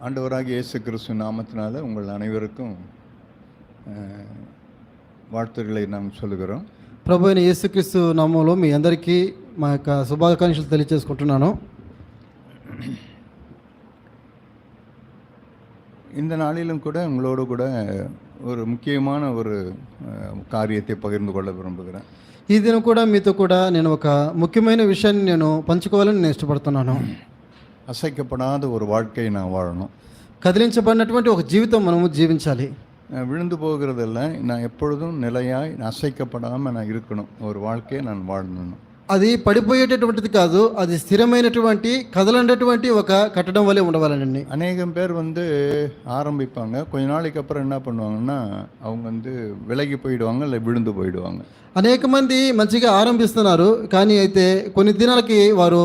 ஆண்டவராகிய இயேசு கிறிஸ்து நாமத்தினால உங்கள் அனைவருக்கும் வாழ்த்துக்களை நாம் சொல்லுகிறோம். ప్రభు అయిన యేసుక్రీస్తు నామములో మీ అందరికీ మా యొక్క శుభాకాంక్షలు తెలియజేసుకుంటున్నాను. இந்த நாளிலும் கூட உங்களோடு கூட ஒரு முக்கியமான ஒரு காரியத்தை பகிர்ந்து கொள்ள விரும்புகிறேன். ఈ దినం కూడా మీతో కూడా నేను ఒక ముఖ్యమైన విషయాన్ని నేను పంచుకోవాలని నేను ఇష్టపడుతున్నాను. அசைக்கப்படாத ஒரு வாழ்க்கையை நான் வாழணும். కదిలించబడినటువంటి ఒక జీవితం మనము జీవించాలి. விழுந்து போகிறதில்ல, நான் எப்பொழுதும் நிலையாய் அசைக்கப்படாமல் நான் இருக்கணும். ஒரு வாழ்க்கையை நான் வாழணும். అది పడిపోయేటటువంటిది కాదు, అది స్థిరమైనటువంటి కదలండటువంటి ఒక కట్టడం వల్లే ఉండవాలండి. அநேகம் பேர் ஆரம்பிப்பாங்க, கொஞ்ச நாளைக்கு அப்புறம் என்ன பண்ணுவாங்கன்னா அவங்க விலகி போயிடுவாங்க, இல்லை விழுந்து போயிடுவாங்க. అనేక మంది మంచిగా ఆరంభిస్తున్నారు, కానీ అయితే కొన్ని దినాలకి వారు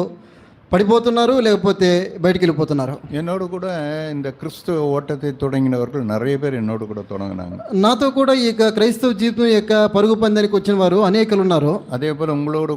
పడిపోతున్నారు, లేకపోతే బయటికి వెళ్ళిపోతున్నారు. என்னோடு கூட இந்த கிறிஸ்துவ ஓட்டத்தை தொடங்கினவர்கள் நிறைய பேர் என்னோடு கூட தொடங்கினாங்க. నాతో కూడా ఈ క్రైస్తవ జీవితం యొక్క పరుగు పందానికి వచ్చిన వారు అనేకలు ఉన్నారు. அதே போல் உங்களோடு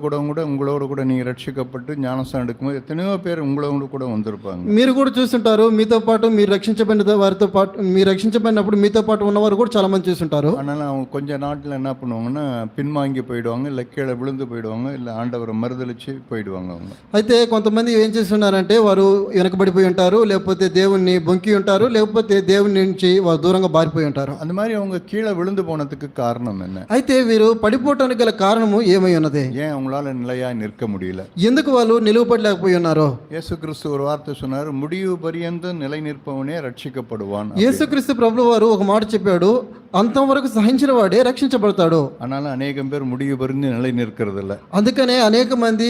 கூட நீங்கள் ரட்சிக்கப்பட்டு ஞானஸ்தானம் எடுக்கும்போது எத்தனையோ பேர் உங்களோடு கூட வந்திருப்பாங்க. మీరు కూడా చూస్తుంటారు, మీతో పాటు మీరు రక్షించబడిన వారితో పాటు, మీరు రక్షించబడినప్పుడు మీతో పాటు ఉన్నవారు కూడా చాలా మంది చూస్తుంటారు. அதனால் அவங்க கொஞ்ச நாட்டில் என்ன பண்ணுவாங்கன்னா பின்வாங்கி போயிடுவாங்க, இல்லை கீழே விழுந்து போயிடுவாங்க, இல்லை ஆண்டவரை மறுதளிச்சு போயிடுவாங்க. அவங்க అయితే కొంతమంది ఏం చేస్తున్నారంటే వారు వెనకబడిపోయి ఉంటారు, లేకపోతే దేవుణ్ణి బొంకి ఉంటారు, లేకపోతే దేవుని నుంచి వారు దూరంగా బారిపోయి ఉంటారు. அந்த மாதிரி அவங்க கீழே விழுந்து போனதுக்கு காரணம் என்ன? అయితే వీరు పడిపోవటానికి గల కారణము ఏమై ఉన్నది? ஏன் அவங்களால நிலையா நிற்க முடியல? ఎందుకు వాళ్ళు నిలువపడలేకపోయి ఉన్నారు? இயேசு கிறிஸ்து ஒரு வார்த்தை சொன்னார், முடிவு பரியந்தம் நிலை நிற்பவனே ரட்சிக்கப்படுவான். యేసుక్రీస్తు ప్రభువు వారు ఒక మాట చెప్పాడు, అంతం వరకు సహించిన వాడే రక్షించబడతాడు. அதனால அநேகம் பேர் முடிவு பரிந்து நிலை நிற்கிறது இல்லை. అందుకనే అనేక మంది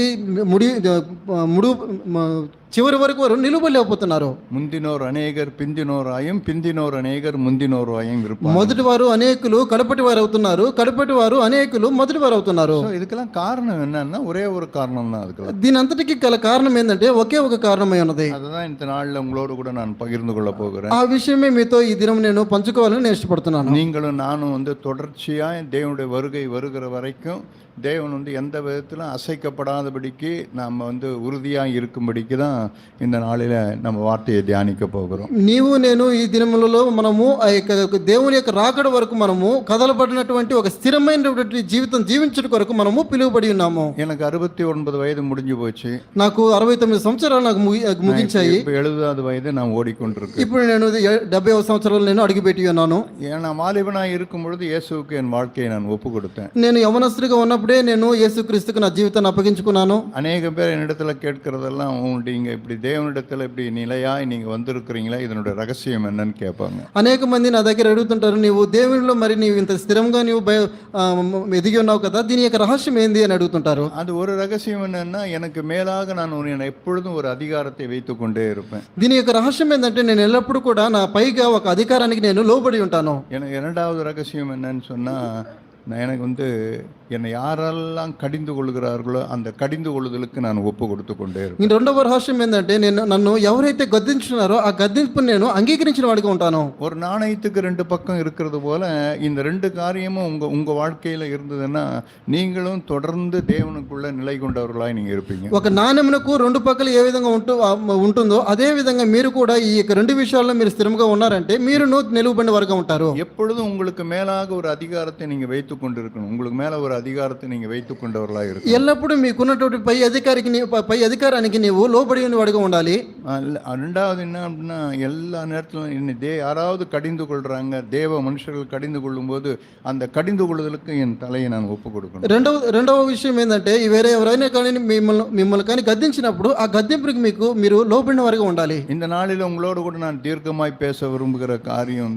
చివరి వరకు వారు నిలువలేకపోతున్నారు. முந்தினோர் அநேகர் பிந்தினோராயும் பிந்தினோர் அநேகர் முந்தினோராயும் இருப்பார். మొదటి వారు అనేకులు కడపటి వారు అవుతున్నారు, కడపటి వారు అనేకులు మొదటి వారు అవుతున్నారు. இதுக்கெல்லாம் కారణం என்னன்னா ஒரே ஒரு காரணம் தான். அதுக்கு దీని అంతటికి గల కారణం ఏంటంటే ఒకే ఒక కారణమై ఉన్నది. அதுதான் இந்த நாள்ல உங்களோடு கூட நான் பகிர்ந்து கொள்ள போகிறேன். ఆ విషయమే మీతో ఈ దినం నేను పంచుకోవాలని నేను ఇష్టపడుతున్నాను. நீங்களும் நானும் தொடர்ச்சியா தேவனுடைய வருகை வருகிற வரைக்கும் தேவன் எந்த விதத்திலும் அசைக்கப்படாதபடிக்கு நாம் உறுதியாக இருக்கும்படிக்கு தான் இந்த நாளில் நம்ம வார்த்தையை தியானிக்க போகிறோம். నీవు నేను ఈ దినములలో మనము ఆ యొక్క దేవుని యొక్క రాకడ వరకు మనము కదలబడినటువంటి ఒక స్థిరమైనటువంటి జీవితం జీవించడం కొరకు మనము పిలువబడి ఉన్నాము. எனக்கு 69 వయது முடிஞ்சு போச்சு. నాకు 69 సంవత్సరాలు నాకు ముగించాయి. 70வது వయது நான் ஓடிக்கொண்டிருக்கேன். ఇప్పుడు నేను 70వ సంవత్సరాలు నేను అడుగుపెట్టి ఉన్నాను. நான் வாலிபனாக இருக்கும் பொழுது இயேசுவுக்கு என் வாழ்க்கையை நான் ஒப்பு கொடுத்தேன். నేను యవనస్తుడిగా ఉన్నప్పుడే నేను యేసుక్రీస్తుకు నా జీవితాన్ని అప్పగించుకున్నాను. అనేక பேர் என்னிடத்துல கேட்கிறதெல்லாம், நீங்க இப்படி தேவனிடத்துல இப்படி நிலையாய் நீங்க வந்திருக்கிறீங்களா, இதனுடைய ரகசியம் என்னன்னு கேட்பாங்க. అనేక మంది నా దగ్గర అడుగుతుంటారు, నీవు దేవునిలో మరి నీవు ఇంత స్థిరంగా నీవు ఎదిగి ఉన్నావు కదా, దీని యొక్క రహస్యం ఏంది అని అడుగుతుంటారు. அது ஒரு ரகசியம் என்னன்னா, எனக்கு மேலாக நான் எப்பொழுதும் ஒரு அதிகாரத்தை வைத்துக் கொண்டே இருப்பேன். దీని యొక్క రహస్యం ఏంటంటే నేను ఎల్లప్పుడూ కూడా నా పైగా ఒక అధికారానికి నేను లోబడి ఉంటాను. எனக்கு இரண்டாவது ரகசியம் என்னன்னு சொன்னா, எனக்கு என்னை யாரெல்லாம் கடிந்து கொள்கிறார்களோ அந்த கடிந்து கொள்ளுதலுக்கு நான் ஒப்பு கொடுத்து கொண்டே இருப்பேன். రెండవ రహస్యం ఏంటంటే నన్ను ఎవరైతే గద్దించున్నారో ఆ గద్దింపుని నేను అంగీకరించిన వాడిగా ఉంటాను. ஒரு நாணயத்துக்கு 2 பக்கம் இருக்கிறது போல இந்த 2 காரியமும் உங்க வாழ்க்கையில இருந்ததுன்னா நீங்களும் தொடர்ந்து தேவனுக்குள்ள நிலை கொண்டவர்களாய் நீங்க இருப்பீங்க. ఒక నాణెమునకు 2 పక్కలు ఏ విధంగా ఉంటుందో అదే విధంగా మీరు కూడా ఈ 2 విషయాల్లో మీరు స్థిరంగా ఉన్నారంటే మీరును నిలువబడిన వారుగా ఉంటారు. எப்பொழுதும் உங்களுக்கு மேலாக ஒரு அதிகாரத்தை நீங்க வைத்துக் கொண்டிருக்கணும். உங்களுக்கு மேல ஒரு அதிகாரத்தை நீங்க வைத்துக் கொண்டவர்களாக இருக்கணும். ఎల్లప్పుడూ మీకున్నటువంటి పై అధికారానికి నీవు లోబడి వాడిగా ఉండాలి. ரெண்டாவது என்ன அப்படின்னா, எல்லா நேரத்திலும் யாராவது கடிந்து கொள்றாங்க, தேவ மனுஷர்கள் கடிந்து கொள்ளும் போது அந்த கடிந்து கொள்ளுதலுக்கு என் தலையை நான் ஒப்பு கொடுக்கணும். రెండవ విషయం ఏంటంటే, వేరే ఎవరైనా కానీ మిమ్మల్ని కానీ గద్దించినప్పుడు ఆ గద్దింపుకి మీరు లోబడిన వారిగా ఉండాలి. இந்த நாளில் உங்களோடு கூட நான் தீர்க்கமாய் பேச விரும்புகிற காரியம்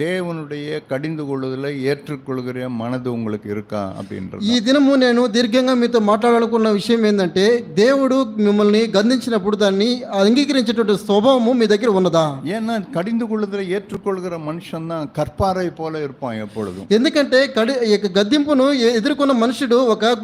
தேவனுடைய கடிந்து கொள்ளுதலை ஏற்றுக்கொள்கிற மனது உங்களுக்கு இருக்கா அப்படின்றது. ఈ దినము నేను దీర్ఘంగా మీతో మాట్లాడాలనుకున్న విషయం ఏంటంటే, దేవుడు మిమ్మల్ని గద్దించినప్పుడు దాన్ని అంగీకరించేటువంటి స్వభావము మీ దగ్గర ఉన్నదా? ஏன்னா கடிந்து கொள்ளுதலை ஏற்றுக்கொள்கிற மனுஷன் தான் கற்பாறை போல இருப்பான் எப்பொழுதும். ఎందుకంటే గద్దింపును ఎదుర్కొన్న మనుషుడు ఒక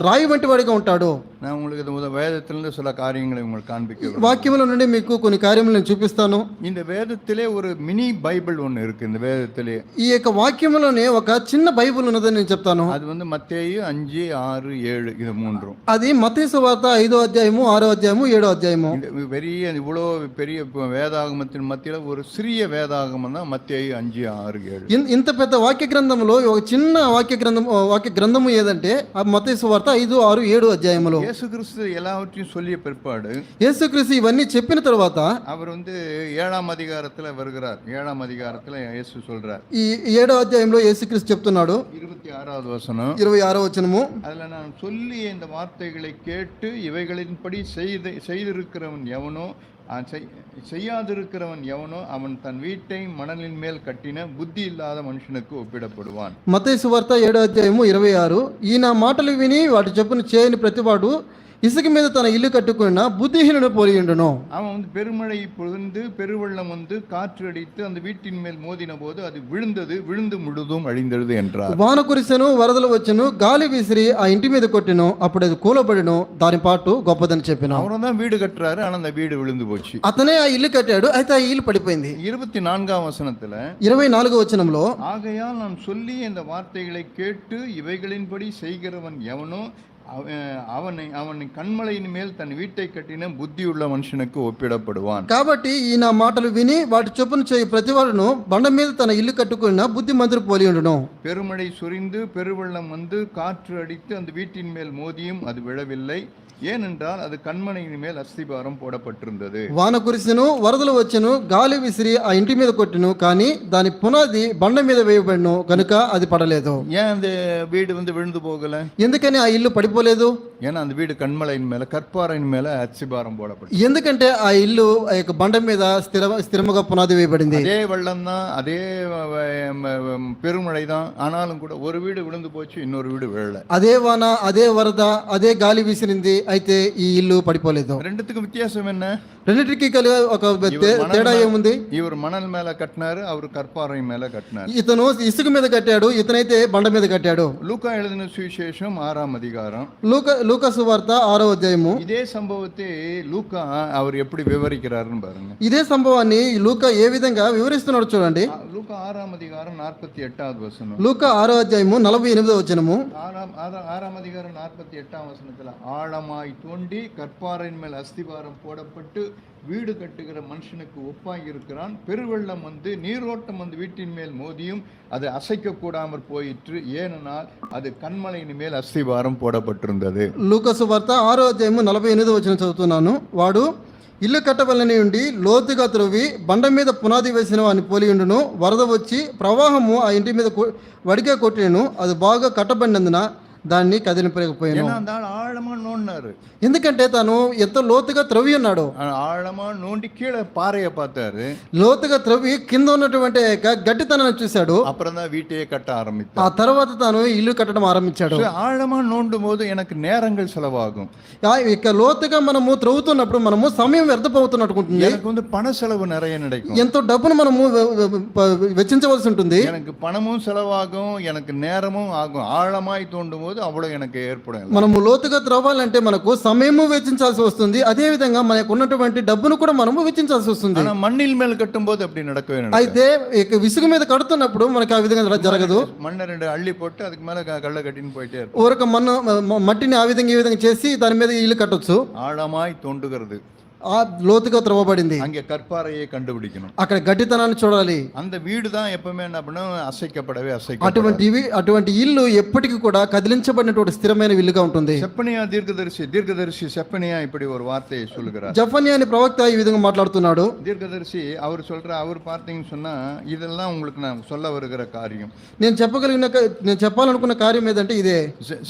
రాయి వంటి వాడిగా ఉంటాడు. நான் உங்களுக்கு இந்த வேதத்திலிருந்து சில காரியங்களை உங்களுக்கு காண்பிக்க விரும்புகிறேன். వాక్యముల నుండి మీకు కొన్ని కార్యములు నేను చూపిస్తాను. இந்த வேதத்திலே ஒரு மினி பைபிள் ஒன்று இருக்கு. இந்த வேதத்திலே ఈ యొక్క వాక్యములోనే ఒక చిన్న బైబిల్ ఉన్నదని నేను చెప్తాను. அது வந்து மத்தேயு 5, 6, 7 இது மூன்றும். అది మత్తయి సువార్త 5వ అధ్యాయము 6వ అధ్యాయము 7వ అధ్యాయము. இந்த பெரிய இவ்வளோ பெரிய வேதாகமத்தின் மத்தியில் ஒரு சிறிய வேதாகமம் தான் மத்தேயு 5, 6, 7. ఇంత పెద్ద వాక్య గ్రంథంలో ఒక చిన్న వాక్య గ్రంథము ఏదంటే ఆ మత్తయి సువార్త 5, 6, 7 అధ్యాయములో இயேசு கிறிஸ்து எல்லாவற்றையும் சொல்லிய பிற்பாடு యేసుక్రీస్తు ఇవన్నీ చెప్పిన తర్వాత அவர் வந்து 7ஆம் அதிகாரத்தில் வருகிறார். 7ஆம் அதிகாரத்தில் இயேசு சொல்றார். ఈ 7వ అధ్యాయంలో యేసుక్రీస్తు చెప్తున్నాడు 26வது వచனம். 26వ వచనము, அதுல நான் சொல்லிய இந்த வார்த்தைகளை கேட்டு இவைகளின்படி செய்திருக்கிறவன் எவனோ செய்யாதிருக்கிறவன் எவனோ அவன் தன் வீட்டை மணலின் மேல் கட்டின புத்தி இல்லாத மனுஷனுக்கு ஒப்பிடப்படுவான். మత్తయి సువార్త 7వ అధ్యాయము 26, ఈ నా మాటలు విని వాటి చొప్పున చేయని ప్రతివాడు ఇసుక మీద తన ఇల్లు కట్టుకున్న బుద్ధిహీనుడు పోలి ఉండును. அவன் வந்து பெருமழை பொழிந்து பெருவெள்ளம் வந்து காற்று அடித்து அந்த வீட்டின் மேல் மோதின போது அது விழுந்து முழுதும் அழிந்தது என்றார். వాన కురిసెను, వరదలు వచ్చెను, గాలి విసిరి ఆ ఇంటి మీద కొట్టెను, అప్పుడు అది కూలబడెను, దాని పాటు గొప్పదని చెప్పిన. அவன் தான் வீடு கட்டுறாரு, ஆனா அந்த வீடு விழுந்து போச்சு. అతనే ఆ ఇల్లు కట్టాడు, అయితే ఆ ఇల్లు పడిపోయింది. 24ஆம் వచனத்துல 24వ వచనంలో, ஆகையால் நான் சொல்லி இந்த வார்த்தைகளை கேட்டு இவைகளின்படி செய்கிறவன் எவனோ அவனை கண்மலையின் மேல் தன் வீட்டை கட்டின புத்தியுள்ள மனுஷனுக்கு ஒப்பிடப்படுவான். కాబట్టి ఈ నా మాటలు విని వాటి చొప్పున చేయి ప్రతివాడును బండ మీద తన ఇల్లు కట్టుకున్న బుద్ధిమంతుడు పోలి ఉండును. பெருமழை சுரிந்து பெருவெள்ளம் வந்து காற்று அடித்து அந்த வீட்டின் மேல் மோதியும் அது விழவில்லை, ஏனென்றால் அது கண்மலையின் மேல் அஸ்திபாரம் போடப்பட்டிருந்தது. వాన కురిసెను, వరదలు వచ్చెను, గాలి విసిరి ఆ ఇంటి మీద కొట్టెను, కానీ దాని పునాది బండ మీద వేయబడిను కనుక అది పడలేదు. ஏன் அந்த வீடு வந்து விழுந்து போகல? ఎందుకని ఆ ఇల్లు పడిపోలేదు? ஏன்னா அந்த வீடு கண்மலையின் மேல கற்பாறையின் மேல அஸ்திபாரம் போடப்பட்டது. ఎందుకంటే ఆ ఇల్లు ఆ యొక్క బండ మీద స్థిరముగా పునాది వేయబడింది. அதே வெள்ளம் தான், அதே பெருமழை தான், ஆனாலும் கூட ஒரு வீடு விழுந்து போச்சு, இன்னொரு வீடு விழல. అదే వాన, అదే వరద, అదే గాలి విసిరింది, అయితే ఈ ఇల్లు పడిపోలేదు. ரெண்டுத்துக்கும் வித்தியாசம் என்ன? రెండింటికి కలిగి ఒక తేడా ఏముంది? இவர் மணல் மேல கட்டினாரு, அவர் கற்பாறை மேல கட்டினாரு. ఇతను ఇసుక మీద కట్టాడు, ఇతనైతే బండ మీద కట్టాడు. லூக்கா எழுதின சுவிசேஷம் 6ஆம் அதிகாரம், లూకా సువార్త 6వ అధ్యాయము. இதே சம்பவத்தை லூக்கா அவர் எப்படி விவரிக்கிறாருன்னு பாருங்க. ఇదే సంభవాన్ని లూకా ఏ విధంగా వివరిస్తున్నాడు చూడండి. லூக்கா 6ஆம் அதிகாரம் 48வது வசனம். లూకా 6వ అధ్యాయము 48వ వచనము. 6ஆம் அதிகாரம் 48ஆம் வசனத்துல ஆழமாய் தோண்டி கற்பாறையின் மேல் அஸ்திபாரம் போடப்பட்டு வீடு கட்டுகிற மனுஷனுக்கு ஒப்பாய் இருக்கிறான். பெருவெள்ளம் வந்து நீரோட்டம் வந்து வீட்டின் மேல் மோதியும் அது அசைக்க கூடாமற் போயிற்று, ஏனென்றால் அது கண்மலையின் மேல் அஸ்திபாரம் போடப்பட்டிருந்தது. లూకా సువార్త 6వ అధ్యాయము 48వ వచనం చదువుతున్నాను. వాడు ఇల్లు కట్టవలని ఉండి లోతుగా త్రవ్వి బండ మీద పునాది వేసిన వాని పోలి ఉండును. వరద వచ్చి ప్రవాహము ఆ ఇంటి మీద వడిగా కొట్టేను, అది బాగా కట్టబడినందున దాన్ని కదిలింపలేకపోయాను. ఆழమా నోండారు, ఎందుకంటే తాను ఎంతో లోతుగా త్రవ్వి ఉన్నాడు. ఆழమా నోండి కీழ పాறைய பார்த்தாரு, లోతుగా త్రవ్వి కింద ఉన్నటువంటి గట్టితనాన్ని చూశాడు. அப்புறம் தான் வீட்டையே கட்ட ஆரம்பித்தார். ఆ తర్వాత తాను ఇల్లు కట్టడం ఆరంభించాడు. ఆழమా నోண்டும் போது எனக்கு நேரங்கள் செலவாகும். ఇక లోతుగా మనము త్రవ్వుతున్నప్పుడు మనము సమయం వ్యర్థమవుతున్నట్టుకుంటుంది. எனக்கு வந்து பண செலவு நிறைய நடக்கும். ఎంతో డబ్బును మనము వెచ్చించవలసి ఉంటుంది. எனக்கு பணமும் செலவாகும், எனக்கு நேரமும் ஆகும். ஆழமாய் தோண்டும் போது அவ்வளவு எனக்கு ஏற்படும். మనము లోతుగా త్రవ్వాలంటే మనకు సమయము వెచ్చించాల్సి వస్తుంది, అదే విధంగా మనకు ఉన్నటువంటి డబ్బును కూడా మనము వెచ్చించాల్సి వస్తుంది. ஆனா மண்ணில் மேல் கட்டும் போது அப்படி நடக்கவே நடக்காது. అయితే విసుగు మీద కడుతున్నప్పుడు మనకు ఆ విధంగా జరగదు. மண்ணை 2 அள்ளி போட்டு அதுக்கு மேல கள்ள கட்டின்னு போயிட்டே இருக்கும். ఊరక మట్టిని ఆ విధంగా ఈ విధంగా చేసి దాని మీద ఇల్లు కట్టొచ్చు. ஆழமாய் தோண்டுகிறது, ఆ లోతుగా త్రవ్వబడింది. அங்கே கற்பாறையை கண்டுபிடிக்கணும், అక్కడ గట్టితనాన్ని చూడాలి. அந்த வீடு தான் எப்பவுமே என்ன பண்ணும், అసైக்கப்பడவே అటువంటి ఇల్లు ఎప్పటికీ కూడా కదిలించబడినటువంటి స్థిరమైన ఇల్లుగా ఉంటుంది. செப்பனியா தீர்க்கதரிசி செப்பனியா இப்படி ஒரு வார்த்தையை சொல்லுகிறார். జఫన్యా అనే ప్రవక్త ఈ విధంగా మాట్లాడుతున్నాడు. தீர்க்கதரிசி அவர் பார்த்தீங்கன்னு சொன்னா இதெல்லாம் உங்களுக்கு நான் சொல்ல வருகிற காரியம். నేను చెప్పాలనుకున్న కార్యం ఏదంటే ఇదే.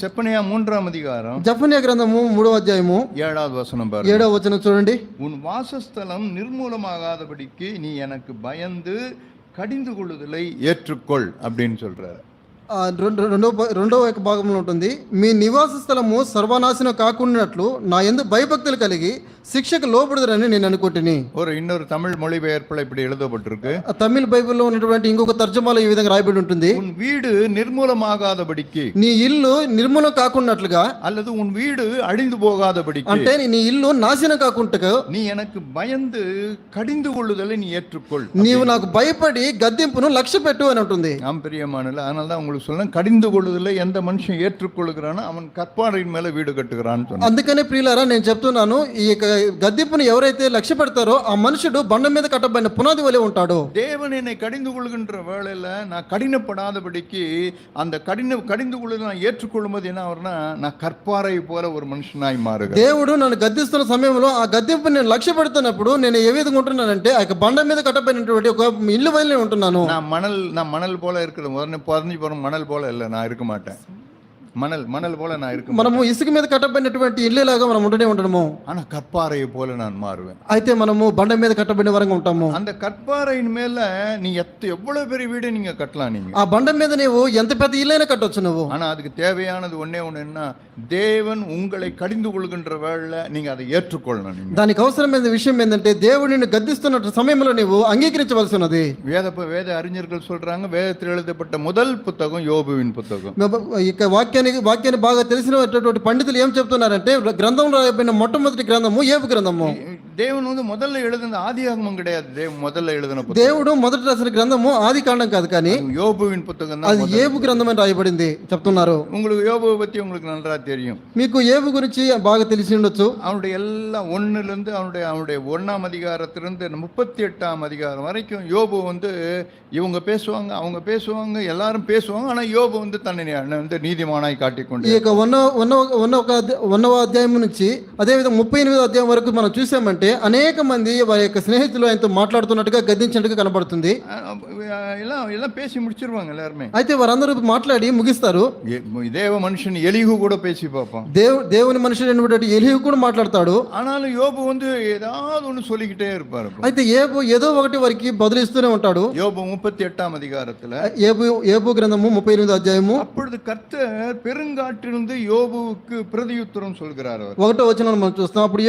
செப்பனியா 3ஆம் அதிகாரம் జఫన్యా గ్రంథము 3వ అధ్యాయము 7வது வசனம் பாருங்க. 7వ వచనం చూడండి. உன் வாசஸ்தலம் நிர்மூலமாகாதபடிக்கு நீ எனக்கு பயந்து கடிந்து கொள்ளுதலை ஏற்றுக்கொள் அப்படின்னு சொல்றாரு. రెండవ భాగంలో ఉంటుంది. మీ నివాస స్థలము సర్వనాశనం కాకుండాట్లు నా యందు భయభక్తులు కలిగి శిక్షకు లోబడుదరని నేను అనుకుంటుని. இன்னொரு தமிழ் மொழிபெயர்ப்புல இப்படி எழுதப்பட்டிருக்கு. తమిళ బైబిల్లో ఉన్నటువంటి ఇంకొక తర్జుమాలో ఈ విధంగా రాయబడి ఉంటుంది. உன் வீடு నిర్మూలమాగాதபடிக்கு, నీ ఇల్లు నిర్మూలం కాకున్నట్లుగా, அல்லது உன் வீடு அழிந்து போகாதபடிக்கு, అంటే నీ ఇల్లు నాశనం కాకుండా நீ எனக்கு பயந்து கடிந்து கொள்ளுதலை நீ ஏற்றுக்கொள். నీవు నాకు భయపడి గద్దింపును లక్ష్య పెట్టు అని ఉంటుంది. நாம் பிரியமானல, அதனால தான் உங்களுக்கு சொல்றேன், கடிந்து கொள்ளுதலை எந்த மனுஷன் ஏற்றுக்கொள்ளுகிறானோ அவன் கற்பாறையின் மேல வீடு கட்டுகிறான்னு சொன்னான். అందుకనే ప్రియులారా నేను చెప్తున్నాను, ఈ గద్దింపును ఎవరైతే లక్ష్య పెడతారో ఆ మనుషుడు బండ మీద కట్టబడిన పునాది వలె ఉంటాడు. தேவன் என்னை கடிந்து கொள்கின்ற வேளையில நான் கடினப்படாதபடிக்கு அந்த கடிந்து கொள்ளுதலை நான் ஏற்றுக்கொள்ளும்போது என்ன ஆகும்னா, நான் கற்பாறை போல ஒரு மனுஷனாய் மாறுகிறேன். దేవుడు నన్ను గద్దిస్తున్న సమయంలో ఆ గద్దింపుని నేను లక్ష్య పెడుతున్నప్పుడు నేను ఏ విధంగా ఉంటున్నానంటే ఆ బండ మీద కట్టబడినటువంటి ఒక ఇల్లు వలె ఉంటున్నాను. நான் மணல் போல இருக்கிற உடனே பதினஞ்சு போற மணல் போல இல்லை, நான் இருக்க மாட்டேன். மணல் போல நான் இருக்க. మనము ఇసుక మీద కట్టబడినటువంటి ఇల్లులాగా మనం ఉంటూనే ఉంటాము. ஆனா கற்பாறையை போல நான் மாறுவேன். అయితే మనము బండ మీద కట్టబడిన వరంగా ఉంటాము. அந்த கற்பாறையின் மேல நீ எவ்வளவு பெரிய வீடு நீங்க கட்டலாம். நீங்க ఆ బండ మీద నీవు ఎంత పెద్ద ఇల్లైనా కట్టొచ్చు నువ్వు. ஆனா அதுக்கு தேவையானது ஒண்ணே என்ன, தேவன் உங்களை கடிந்து கொள்கின்ற வேளையில நீங்க அதை ஏற்றுக்கொள்ளணும். நீங்க దానికి అవసరమైన విషయం ఏంటంటే దేవుడు నిన్ను గద్దిస్తున్న సమయంలో నీవు అంగీకరించవలసి ఉన్నది. வேத அறிஞர்கள் சொல்றாங்க, வேதத்தில் எழுதப்பட்ட முதல் புத்தகம் யோபுவின் புத்தகம். ఇక వాక్యాన్ని బాగా తెలిసినటువంటి పండితులు ఏం చెప్తున్నారంటే, గ్రంథంలో రాయబడిన మొట్టమొదటి గ్రంథము యోబు గ్రంథము. దేవుడు మొదల్లో எழுதின ஆதியாகமம் கிடையாது. మొదల్లో எழுதின దేవుడు మొదట రాసిన గ్రంథము ఆది కాండం కాదు, కానీ யோபுவின் పుస్తకం, అది యోబు గ్రంథం అని రాయబడింది చెప్తున్నారు. உங்களுக்கு யோபுவை பத்தி உங்களுக்கு நல்லா தெரியும். మీకు యోబు గురించి బాగా తెలిసి ఉండొచ్చు. அவனுடைய எல்லாம் ஒன்னிலிருந்து அவனுடைய 1ஆம் அதிகாரத்திலிருந்து 38ஆம் அதிகாரம் வரைக்கும் யோபு இவங்க பேசுவாங்க, அவங்க பேசுவாங்க, எல்லாரும் பேசுவாங்க. ஆனா யோபு தன்னை நீதிமானாய் காட்டிக்கொண்டு, ఈ యొక్క 1వ అధ్యాయం నుంచి అదేవిధంగా 38వ అధ్యాయం వరకు మనం చూసామంటే అనేక మంది వారి యొక్క స్నేహితులు ఆయనతో మాట్లాడుతున్నట్టుగా గద్దించినట్టుగా కనబడుతుంది. எல்லாம் பேசி முடிச்சிருவாங்க எல்லாருமே. అయితే వారందరూ మాట్లాడి ముగిస్తారు. தேவ மனுஷன் எலிகு கூட பேசி பார்ப்பான். దేవుని మనుషుడు ఎలీహు కూడా మాట్లాడతాడు. ஆனாலும் யோபு ஏதாவது ஒன்று சொல்லிக்கிட்டே இருப்பாரு. అయితే ఏదో ఒకటి వారికి బదులిస్తూనే ఉంటాడు. யோபு 38ஆம் அதிகாரத்துல, యోబు గ్రంథము 38వ అధ్యాయము, அப்பொழுது கர்த்தர் பெருங்காற்றிலிருந்து யோபுவுக்கு பிரதியுத்தரம் சொல்கிறார். 1వ వచనం మనం చూస్తాం. అప్పుడు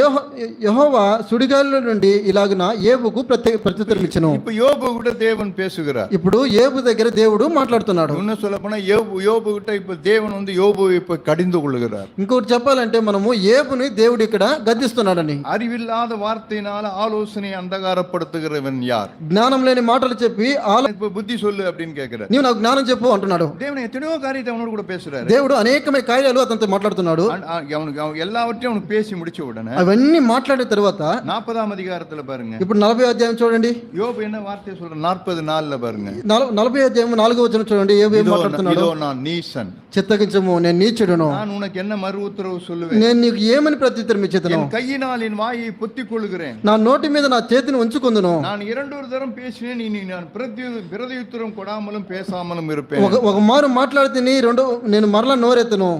యెహోవా సుడిగాలిలో నుండి ఇలాగున యోబుకు ప్రత్యుత్తరం ఇచ్చెను. இப்ப யோபு கூட தேவன் பேசுகிறார். ఇప్పుడు యోబు దగ్గర దేవుడు మాట్లాడుతున్నాడు. இன்னும் சொல்ல போனா யோபு கிட்ட இப்ப தேவன் யோபுவை இப்ப கடிந்து கொள்ளுகிறார். ఇంకోటి చెప్పాలంటే మనము యోబుని దేవుడు ఇక్కడ గద్దిస్తున్నాడని. அறிவில்லாத வார்த்தையினால ஆலோசனை அந்தகாரப்படுத்துகிறவன் யார்? జ్ఞానం లేని మాటలు చెప్పి இப்ப புத்தி சொல்லு அப்படின்னு கேட்கிறார். నీవు నాకు జ్ఞానం చెప్పు అంటున్నాడు. தேவன் எத்தனையோ காரியத்தை அவனோடு கூட பேசுறாரு. దేవుడు అనేకమైన కార్యాలు అతనితో మాట్లాడుతున్నాడు. அவனுக்கு எல்லாவற்றையும் அவனுக்கு பேசி முடிச்ச உடனே అవన్నీ మాట్లాడిన తర్వాత 40ஆம் அதிகாரத்துல பாருங்க, ఇప్పుడు 40వ అధ్యాయం చూడండి. யோபு என்ன வார்த்தை சொல்ற, 40:4 பாருங்க. 40వ అధ్యాయం 4వ వచనం చూడండి. యోబు ఏం మాట్లాడుతున్నాడు? இதோ நான் நீசன், చిత్తగించము, నేను నీచుడును. நான் உனக்கு என்ன மறு உத்தரவு சொல்லுவேன்? నేను నీకు ఏమని ప్రత్యుత్తరం ఇచ్చేదను? என் கையினால் என் வாயை பொத்திக் கொள்கிறேன், నా నోటి మీద నా చేతిని ఉంచుకుందును. நான் 2 தரம் பேசினேன், நீ நான் பிரதியுத்தரம் கொடாமலும் பேசாமலும் இருப்பேன். ఒక మారు మాట్లాడితే నేను మరలా నోరెత్తను.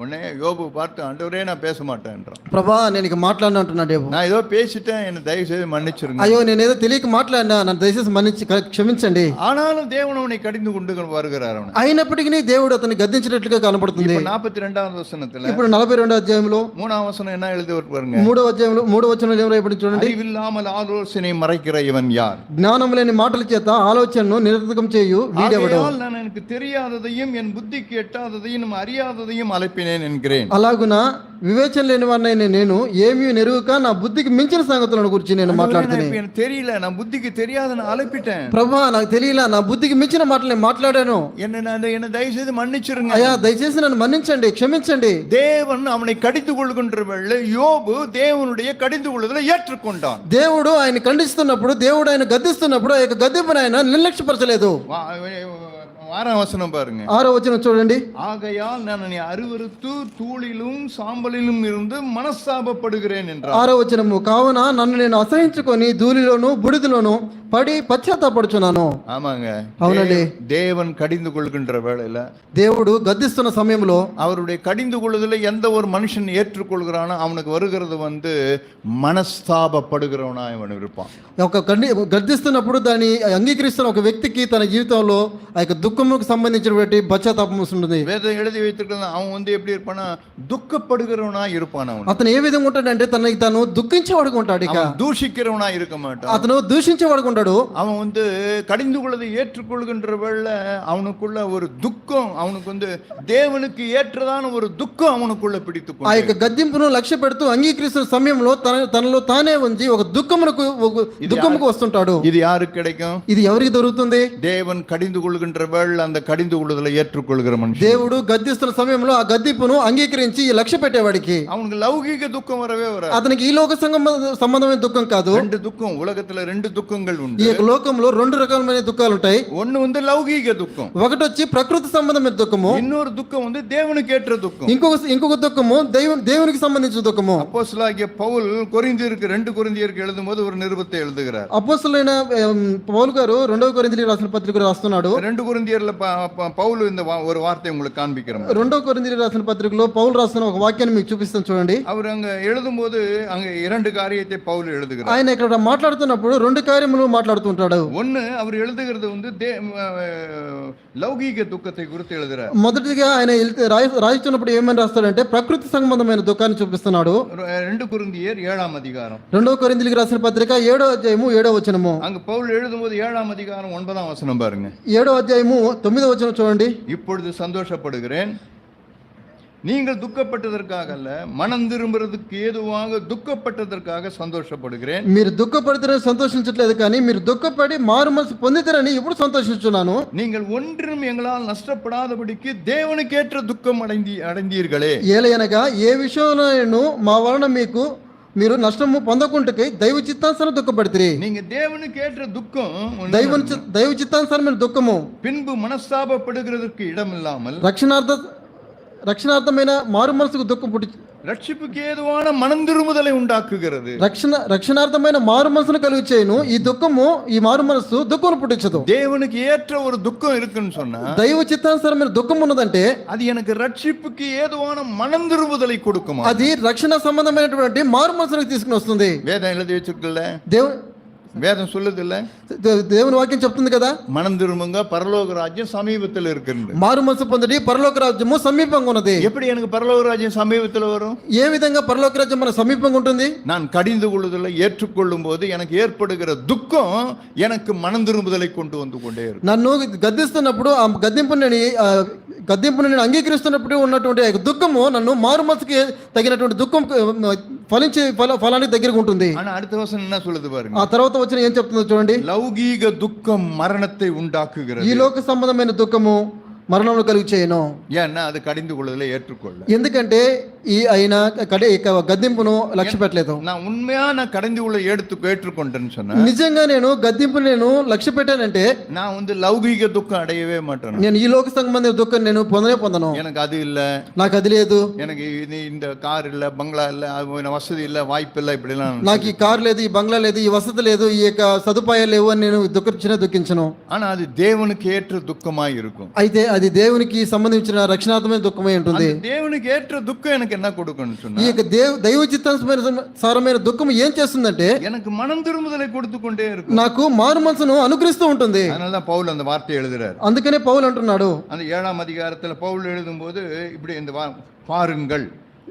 உடனே யோபு பார்த்து, ஆண்டவரே நான் பேச மாட்டேன்றான். ప్రభా నేను ఇక మాట్లాడను అంటున్నాడు యోబు. நான் ஏதோ பேசிட்டேன், என்னை தயவு செய்து மன்னிச்சிருங்க. అయ్యో నేను ఏదో తెలియక మాట్లాడినా, నన్ను దయచేసి మన్నించి క్షమించండి. ஆனாலும் தேவன் அவனை கடிந்து கொண்டு வருகிறார். அவனை అయినప్పటికీ దేవుడు అతన్ని గద్దించినట్లుగా కనబడుతుంది. 42వ వచనத்துல, ఇప్పుడు 42వ అధ్యాయంలో 3వ వచనం என்ன எழுதி பாருங்க. 3వ అధ్యాయంలో 3వ వచనంలో ఏం రాయబడింది చూడండి. அறிவில்லாமல் ஆலோசனை மறைக்கிற இவன் யார்? జ్ఞానం లేని మాటల చేత ఆలోచనను నిరర్థకం చేయు వీడెవడు? நான் எனக்கு தெரியாததையும் என் புத்திக்கு எட்டாததையும் அறியாததையும் அழைப்பினேன் என்கிறேன். అలాగున వివేచన లేని వాడినైనా నేను ఏమీ నెరుగక నా బుద్ధికి మించిన సంగతులను గురించి నేను మాట్లాడుతాను. எனக்கு தெரியல, நான் புத்திக்கு தெரியாத நான் அழைப்பிட்டேன். ప్రభువా నాకు తెలియలా, నా బుద్ధికి మించిన మాటలు నేను మాట్లాడాను. என்ன தயவு செய்து மன்னிச்சிருங்க. అయ్యా దయచేసి నన్ను మన్నించండి, క్షమించండి. தேவன் அவனை கடிந்து கொள்கின்ற வேளை யோபு தேவனுடைய கடிந்து கொள்ளுதலை ஏற்றுக்கொண்டான். దేవుడు ఆయన ఖండిస్తున్నప్పుడు, దేవుడు ఆయన గద్దిస్తున్నప్పుడు ఆ యొక్క గద్దింపును ఆయన నిర్లక్ష్యపరచలేదు. 6వ వచనం பாருங்க. 6వ వచనం చూడండి. ஆகையால் நான் என்னை அருவருத்து தூளிலும் சாம்பலிலும் இருந்து மனஸ்தாபப்படுகிறேன் என்றார். 6వ వచనము, కావున నన్ను నేను అసహించుకొని ధూళిలోను బుడిదలోను పడి పశ్చాత్తాపడుచున్నాను. ஆமாங்க. అవునండి. தேவன் கடிந்து கொள்கின்ற வேளையில దేవుడు గద్దిస్తున్న సమయంలో அவருடைய கடிந்து கொள்ளுதலை எந்த ஒரு மனுஷன் ஏற்றுக்கொள்கிறானோ அவனுக்கு வருகிறது மனஸ்தாபப்படுகிறவனா அவன் இருப்பான். ఒక గద్దిస్తున్నప్పుడు దాన్ని అంగీకరిస్తున్న ఒక వ్యక్తికి తన జీవితంలో ఆ యొక్క దుఃఖముకు సంబంధించినటువంటి పశ్చాత్తాపం ఉంటుంది. வேதம் எழுதி வைத்திருக்கிறது அவன் எப்படி இருப்பானா, துக்கப்படுகிறவனா இருப்பான். அவன் అతను ఏ విధంగా ఉంటాడంటే తనకి తాను దుఃఖించేవాడుగా ఉంటాడు. ఇక தூஷிக்கிறவனா இருக்க மாட்டான். అతను దూషించేవాడుగా ఉంటాడు. அவன் கடிந்து கொள்வதை ஏற்றுக்கொள்கின்ற வேளை அவனுக்குள்ள ஒரு துக்கம், அவனுக்கு தேவனுக்கு ஏற்றதான ஒரு துக்கம் அவனுக்குள்ள பிடித்து ఆ యొక్క గద్దింపును లక్ష్య పెడుతూ అంగీకరిస్తున్న సమయంలో తనలో తానే ఉంచి ఒక దుఃఖముకు వస్తుంటాడు. இது யாருக்கு கிடைக்கும்? ఇది ఎవరికి దొరుకుతుంది? தேவன் கடிந்து கொள்கின்ற வேளை அந்த கடிந்து கொள்ளுதலை ஏற்றுக்கொள்கிற மனுஷன். దేవుడు గద్దిస్తున్న సమయంలో ఆ గద్దింపును అంగీకరించి లక్ష్య పెట్టేవాడికి அவனுக்கு லௌகீக துக்கம் வரவே வராது. అతనికి ఈ లోక సంబంధమైన దుఃఖం కాదు. ரெண்டு துக்கம், உலகத்துல ரெண்டு துக்கங்கள் ఈ உண்டு. యొక్క లోకంలో రెండు రకాలమైన దుఃఖాలు ఉంటాయి. ஒன்னு లౌகీக துக்கம், ఒకటి వచ్చి ప్రకృతి సంబంధమైన దుఃఖము, இன்னொரு துக்கம் தேவனுக்கு ஏற்ற துக்கம். ఇంకొక దుఃఖము దేవునికి సంబంధించిన దుఃఖము. அப்போஸ்தலனாகிய பவுல் கொரிந்தியருக்கு 2 கொரிந்தியருக்கு எழுதும்போது ஒரு நிருபத்தை எழுதுகிறார். అపోస్తలుడైన పౌలు గారు 2వ కొరింథీయులకు రాసిన పత్రికలో రాస్తున్నాడు. 2 கொரிந்தியர்ல பவுல் இந்த ஒரு வார்த்தை உங்களுக்கு காண்பிக்கிறேன். 2వ కొరింథీయులకు రాసిన పత్రికలో పౌలు రాసిన ఒక వాక్యాన్ని మీకు చూపిస్తాను చూడండి. அவர் அங்க எழுதும்போது அங்க 2 காரியத்தை பவுல் எழுதுகிறார். ఆయన ఇక్కడ మాట్లాడుతున్నప్పుడు 2 కార్యములు మాట్లాడుతుంటాడు. ஒன்னு அவர் எழுதுகிறது లౌకిక దుఃఖத்தை குறித்து எழுதுறார். మొదటిగా ఆయన రాయిస్తున్నప్పుడు ఏమని రాస్తాడంటే ప్రకృతి సంబంధమైన దుఃఖాన్ని చూపిస్తున్నాడు. 2 కొరింథీయర్ 7వ அதிகாரம். 2వ కొరింథీయులకు రాసిన పత్రిక 7వ అధ్యాయము 7వ వచనము. அங்க பவுல் எழுதும்போது 7వ அதிகாரம் 9వ வசனம் பாருங்க. 7వ అధ్యాయము 9వ వచనం చూడండి. இப்பொழுது சந்தோஷப்படுகிறேன், நீங்கள் துக்கப்பட்டதற்காக அல்ல, மனம் திரும்புறதுக்கு ஏதுவாக துக்கப்பட்டதற்காக சந்தோஷப்படுகிறேன். మీరు దుఃఖపడితే సంతోషించట్లేదు, కానీ మీరు దుఃఖపడి మారు మనసు పొందితేరని ఇప్పుడు సంతోషిస్తున్నాను. நீங்கள் ஒன்றும் எங்களால் నష్టపడాதபடிக்கு దేవునికి ఏற்ற దుఃఖం అடைந்தீர்களே. ఏలయనగా ఏ విషయంలో మా వలన మీరు నష్టము పొందకుంటకై దైవ చిత్తానుసారం దుఃఖపడితిరి. நீங்க தேவனுக்கு ஏற்ற துக்கம், దైవ చిత్తానుసారమైన దుఃఖము பின்பு மனஸ்தாபப்படுகிறதுக்கு இடமில்லாமல் రక్షణార్థమైన మారు మనసుకు దుఃఖం పుట్టి ரட்சிப்புக்கு ஏதுவான மனம் திரும்புதலை உண்டாக்குகிறது. రక్షణార్థమైన మారు మనసును కలుగు చేయను. ఈ దుఃఖము, ఈ మారు మనసు దుఃఖం పుట్టించదు. தேவனுக்கு ஏற்ற ஒரு துக்கம் இருக்குன்னு சொன்னா, దైవ చిత్తానుసారమైన దుఃఖం ఉన్నదంటే அது எனக்கு ரட்சிப்புக்கு ஏதுவான மனம் திரும்புதலை கொடுக்குமா? అది రక్షణ సంబంధమైనటువంటి మారు మనసును తీసుకుని వస్తుంది. வேதம் எழுதி வச்சிருக்கல, வேதம் சொல்லுது இல்ல, దేవుని వాక్యం చెప్తుంది కదా, மனம் திரும்புங்க, பரலோக ராஜ்யம் சமீபத்தில் இருக்கு. మారు మనసు పొందండి, పరలోక రాజ్యము సమీపంగా ఉన్నది. எப்படி எனக்கு பரலோக ராஜ்யம் சமீபத்தில் வரும்? ఏ విధంగా పరలోక రాజ్యం మన సమీపంగా ఉంటుంది? நான் కడిந்து கொள்ளுதலை ఏற்றுకొள்ளும் போது எனக்கு ஏற்படுகிற துக்கம் எனக்கு மனம் திரும்புதலை கொண்டு வந்து கொண்டே இருக்கு. నన్ను గద్దిస్తున్నప్పుడు ఆ గద్దింపుని నేను అంగీకరిస్తున్నప్పుడు ఉన్నటువంటి దుఃఖము నన్ను మారు మనసుకి తగినటువంటి దుఃఖం ఫలానికి దగ్గరకు ఉంటుంది. அடுத்த வசனம் என்ன சொல்லுது பாருங்க. ఆ తర్వాత వచ్చిన ఏం చెప్తుందో చూడండి. లౌకిక దుఃఖం మరణத்தை உண்டாக்குகிறது. ఈ లోక సంబంధమైన దుఃఖము మరణంలో కలుగు చేయను. ஏன்னா அது கடிந்து கொள்ளுதலை ஏற்றுக்கொள்ள. ఎందుకంటే ఆయన గద్దింపును లక్ష్య పెట్టలేదు. நான் ఉన్మయా కడిந்து கொள்ள ஏற்றுக்கொண்டேன்னு சொன்னா, నిజంగా నేను గద్దింపు లక్ష్య పెట్టానంటే நான் లౌకిక దుఃఖం అడయவே మాటాను. నేను ఈ లోక సంబంధమైన దుఃఖం నేను పొందను. எனக்கு அது இல்ல, నాకు అది లేదు, எனக்கு இந்த கார் இல்ல, బంగ్లా இல்ல, వసతి இல்ல, వాய்ப்பு இல்ல, இப்படிலாம் నాకు ఈ కారు లేదు, ఈ బంగ్లా లేదు, ఈ వసతి లేదు, ఈ యొక్క సదుపాయాలు లేవు అని నేను దుఃఖించను. ஆனா அது தேவனுக்கு ஏற்ற துக்கமாய் இருக்கும். అయితే అది దేవునికి సంబంధించిన రక్షణాత్మకమైన దుఃఖమై ఉంటుంది. దేవునికి ఏற்ற దుఃఖం எனக்கு என்ன கொடுக்கும்னு சொன்னா, ఈ యొక్క దైవ చిత్తానుసారమైన దుఃఖం ఏం చేస్తుందంటే எனக்கு மனம் திரும்புதலை கொடுத்துకొண்டே இருக்கும். నాకు మారు మనసును అనుగ్రహిస్తూ ఉంటుంది. அதனால தான் పౌలు அந்த வார்த்தை எழுதுறார். అందుకనే పౌలు అంటున్నాడు, அந்த 7వ அதிகாரத்துல పౌలు எழுதும்போது இப்படி இந்த பாருங்கள்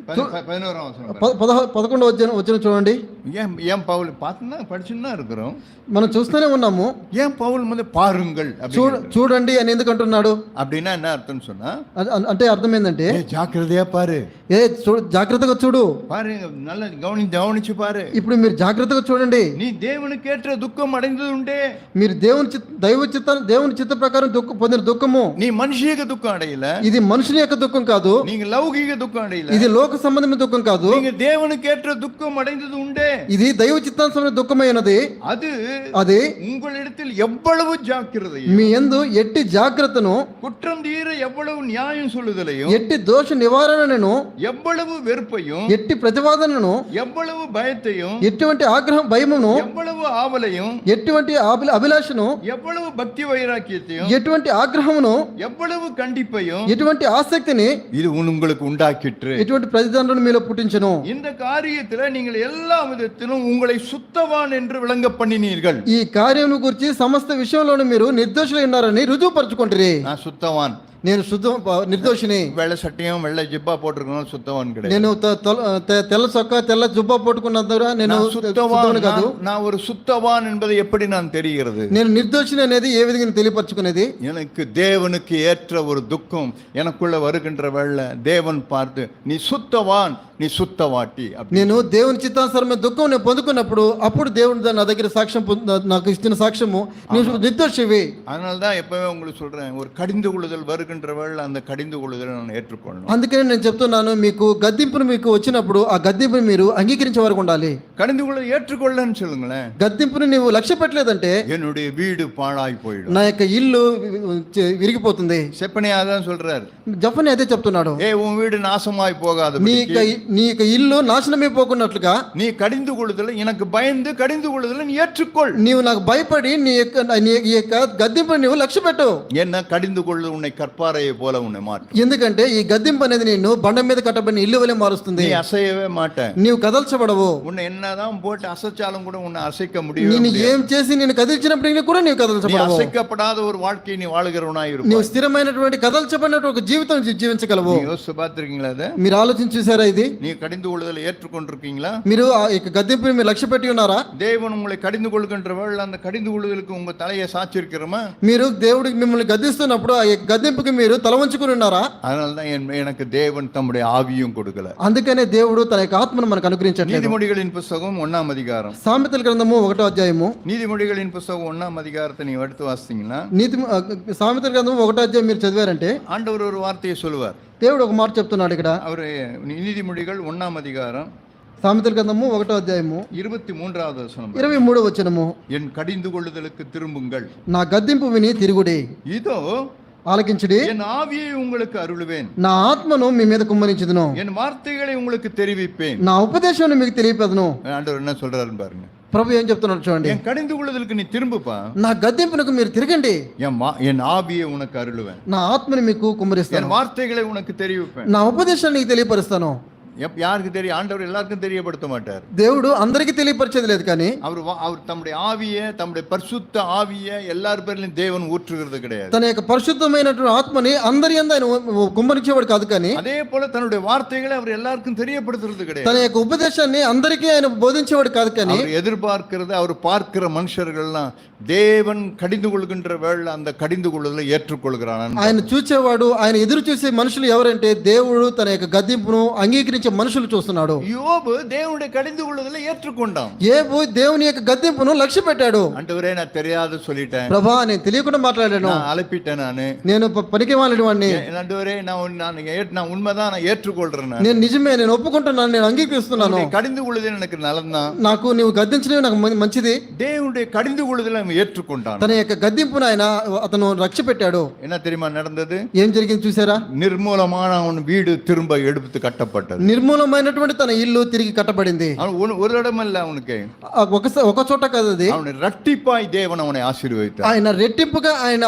11వ వచనం చూడండి. ஏன் பவுல் படிச்சுன்னா இருக்கிறோம், మనం చూస్తూనే ఉన్నాము. ஏன் பவுல் பாருங்கள் చూడండి అని ఎందుకు అంటున్నాడు? அப்படின்னா என்ன అర్థం சொன்னா, అంటే అర్థం ఏంటంటే జాగ్రత్తగా పారు, జాగ్రత్తగా చూడు, பாரு, நல்ல கவனிச்சு பாரு. ఇప్పుడు మీరు జాగ్రత్తగా చూడండి. நீ தேவனுக்கு ஏற்ற துக்கம் அடைந்தது உண்டே, మీరు దేవుని చిత్త ప్రకారం పొందిన దుఃఖము, நீ మనిషిక దుఃఖం అడయல, ఇది మనుషుని యొక్క దుఃఖం కాదు, நீங்க లౌకిక దుఃఖం అడయல, ఇది లోక లోక సంబంధమైన దుఃఖం కాదు, நீங்க தேவனுக்கு ஏற்ற துக்கம் அடைந்தது உண்டே, ఇది దైవ చిత్తానుసారమైన దుఃఖమై ఉన్నది. அது అది உங்களிடத்தில் எவ்வளவு ஜாக்கிரதையும் మీ యందు ఎట్టి జాగ్రత్తను, குற்றம் தீர எவ்வளவு நியாயம் சொல்லுதலையும் ఎట్టి దోష నివారణను, எவ்வளவு வெறுப்பையும் ఎట్టి ప్రతివాదనను, எவ்வளவு பயத்தையும் ఎటువంటి ఆగ్రహం భయమును, எவ்வளவு ஆவலையும் ఎటువంటి అభిలాషను, எவ்வளவு பக்தி வைராக்கியத்தையும் ఎటువంటి ఆగ్రహమును, எவ்வளவு கண்டிப்பையும் ఎటువంటి ఆసక్తిని, இது உங்களுக்கு உண்டாக்கிற்று. ఎటువంటి ప్రతిదండను మీలో పుట్టించును. இந்த காரியத்துல நீங்கள் எல்லா விதத்திலும் உங்களை சுத்தவான் என்று விளங்க பண்ணினீர்கள். ఈ కార్యము గురించి సమస్త విషయంలోనూ మీరు నిర్దోషులు ఉన్నారని రుజువుపరచుకుంటారు. நான் சுத்தவான், నేను నిర్దోషిని, வெள்ளை சட்டையும் வெள்ளை ஜிப்பா போட்டிருக்கணும், சுத்தவான் கிடையாது. నేను తెల్ల చొక్కా తెల్ల జుబ్బా పట్టుకున్నందుకు నేను శుద్ధవాని కాదు. நான் ஒரு சுத்தவான் என்பதை எப்படி நான் தெரிகிறது? నేను నిర్దోషిని అనేది ఏ విధంగా తెలియపరచుకునేది? எனக்கு தேவனுக்கு ஏற்ற ஒரு துக்கம் எனக்குள்ள வருகின்ற வேளை தேவன் பார்த்து நீ சுத்தவான், நீ சுத்தவாட்டி. నేను దేవుని చిత్తానుసారమైన దుఃఖం నేను పొందుకున్నప్పుడు అప్పుడు దేవుడు నా దగ్గర సాక్ష్యం నాకు ఇచ్చిన సాక్ష్యము నువ్వు నిర్దోషివి. அதனால்தான் எப்பவே உங்களுக்கு சொல்றேன், ஒரு கடிந்து கொள்ளுதல் வருகின்ற வேளை அந்த கடிந்து கொள்ளுதலை நான் ஏற்றுக்கொள்ளணும். అందుకనే నేను చెప్తున్నాను, మీకు గద్దింపును మీకు వచ్చినప్పుడు ఆ గద్దింపుని మీరు అంగీకరించే వరకు ఉండాలి. கடிந்து கொள்ளுதல் ஏற்றுக்கொள்ளன்னு சொல்லுங்களேன். గద్దింపుని నువ్వు లక్ష్య పెట్టలేదంటే என்னுடைய வீடு பாழாய் போயிடும், నా యొక్క ఇల్లు విరిగిపోతుంది. செப்பனியா தான் சொல்றாரு. జఫని అదే చెప్తున్నాడు, உன் வீடு நாசமாய் போகாது, నీ యొక్క ఇల్లు నాశనమే పోకున్నట్లుగా நீ கடிந்து கொள்ளுதல் எனக்கு பயந்து கடிந்து கொள்ளுதல் நீ ஏற்றுக்கொள். నీవు నాకు భయపడి నీ యొక్క గద్దింపుని నువ్వు లక్ష్య పెట్టు. என்ன கடிந்து கொள்ளு உன்னை கற்பாரையை போல உன்னை மாற்றும். ఎందుకంటే ఈ గద్దింపు అనేది నిన్ను బండ మీద కట్టబడిన ఇల్లు వలె మారుస్తుంది. நீ అసையவே மாட்ட, నీవు కదల్చబడవు. உன்னை என்னதான் போட்டு అసைச்சாலும் కూడా உன்னை அசைக்க முடியும். నేను ఏం చేసి నేను కదిల్చినప్పటికీ కూడా నీవు కదల్చబడవు. அசைக்கப்படாத ஒரு வாழ்க்கையை நீ வாழுகிறவனாய் இருப்பாய். నీవు స్థిరమైనటువంటి కదల్చబడినటువంటి ఒక జీవితం జీవించగలవు. யோசிச்சு பார்த்திருக்கீங்களா? அதை మీరు ఆలోచించి చూసారా? ఇది நீ கடிந்து கொள்ளுதலை ஏற்றுக்கொண்டிருக்கீங்களா? మీరు ఆ యొక్క గద్దింపుని మీరు లక్ష్య పెట్టి ఉన్నారా? தேவன் உங்களை கடிந்து கொள்கின்ற வேளை அந்த கடிந்து கொள்ளுதலுக்கு உங்க தலையை சாச்சிருக்கிறோமா? మీరు దేవుడికి మిమ్మల్ని గద్దిస్తున్నప్పుడు ఆ యొక్క గద్దింపుకి మీరు తల వంచుకుని ఉన్నారా? அதனால்தான் எனக்கு தேவன் தம்முடைய ஆவியும் கொடுக்கல. అందుకనే దేవుడు తన యొక్క ఆత్మను మనకు అనుగ్రహించట్లేదు. நீதிமொழிகளின் புத்தகம் 1ஆம் அதிகாரம், సామెతల గ్రంథము 1వ అధ్యాయము, நீதிமொழிகளின் புத்தகம் 1ஆம் அதிகாரத்தை நீ எடுத்து வாசித்தீங்கன்னா సామెతల గ్రంథము 1వ అధ్యాయం మీరు చదివారంటే ஆண்டவர் ஒரு வார்த்தையை சொல்லுவார். దేవుడు ఒక మాట చెప్తున్నాడు ఇక్కడ. அவரு நீதிமொழிகள் 1ஆம் அதிகாரம் సామెతల గ్రంథము 1వ అధ్యాయము 23வது వచనం, 23వ వచనము, என் கடிந்து கொள்ளுதலுக்கு திரும்புங்கள், నా గద్దింపు విని తిరుగుడి, இதோ ఆలకించుడి, என் ஆவியை உங்களுக்கு அருளுவேன், నా ఆత్మను మీ మీద కుమ్మరించుదును, என் வார்த்தைகளை உங்களுக்கு தெரிவிப்பேன். నా ఉపదేశాన్ని మీకు తెలియపెదను. ஆண்டவர் என்ன சொல்றாருன்னு பாருங்க. ప్రభు ఏం చెప్తున్నాడు చూడండి. என் கடிந்து கொள்ளுதலுக்கு நீ திரும்புப்பா, నా గద్దింపునకు మీరు తిరగండి, என் ஆவியை உனக்கு அருளுவேன், నా ఆత్మని మీకు కుమ్మరిస్తాను, என் வார்த்தைகளை உனக்கு தெரிவிப்பேன். నా ఉపదేశాన్ని నీకు తెలియపరుస్తాను. யாருக்கு தெரியும்? ஆண்டவர் எல்லாருக்கும் தெரியப்படுத்த மாட்டார். దేవుడు అందరికీ తెలియపరిచేది లేదు, కానీ அவர் தம்முடைய ஆவியை, தம்முடைய பரிசுத்த ஆவியை எல்லார் பேரிலும் தேவன் ஊற்றுகிறது கிடையாது. తన యొక్క పరిశుద్ధమైనటువంటి ఆత్మని అందరి యందు ఆయన కుమ్మరించేవాడు కాదు, కానీ அதே போல தன்னுடைய வார்த்தைகளை அவர் எல்லாருக்கும் தெரியப்படுத்துறது கிடையாது. తన యొక్క ఉపదేశాన్ని అందరికీ ఆయన బోధించేవాడు కాదు, కానీ அவர் எதிர்பார்க்கிறது, அவர் பார்க்கிற மனுஷர்கள்லாம் தேவன் கடிந்து கொள்கின்ற வேளை அந்த கடிந்து கொள்ளுதலை ஏற்றுக்கொள்கிறான். ఆయన చూచేవాడు, ఆయన ఎదురు చూసే మనుషులు ఎవరంటే దేవుడు తన యొక్క గద్దింపును అంగీకరించే మనుషులు చూస్తున్నాడు. யோபு தேவனுடைய கடிந்து கொள்ளுதலை ஏற்றுக்கொண்டான். యేబు దేవుని యొక్క గద్దింపును లక్ష్య పెట్టాడు. ஆண்டவரே நான் தெரியாத சொல்லிட்டேன், ప్రభా నేను తెలియకుండా మాట్లాడాను, நான் అలపిட்டேன், నేను పనికి మాలిన వాడిని, ஆண்டவரே நான் உண்மைதான், நான் ஏற்றுக்கொள்றேன், నేను నిజమే, నేను ఒప్పుకుంటున్నాను, నేను అంగీకరిస్తున్నాను, கடிந்து கொள்ளுதல் எனக்கு நலம்தான், నాకు నీవు గద్దించినవి నాకు మంచిది. தேவனுடைய கடிந்து கொள்ளுதலை அவன் ஏற்றுக்கொண்டான். తన యొక్క గద్దింపును అతను లక్ష్య పెట్టాడు. என்ன தெரியுமா நடந்தது? ఏం జరిగింది చూసారా? నిర్మూలமான அவன் வீடு திரும்ப எடுத்து கட்டப்பட்டது. నిర్మూలమైనటువంటి తన ఇల్లు తిరిగి కట్టబడింది. ஒரு இடமல்ல, அவனுக்கு ఒక చోట కాదు, అది அவனை இரட்டிப்பாய் தேவன் அவனை ஆசீர்வதித்தார். ఆయన రెట్టింపుగా ఆయన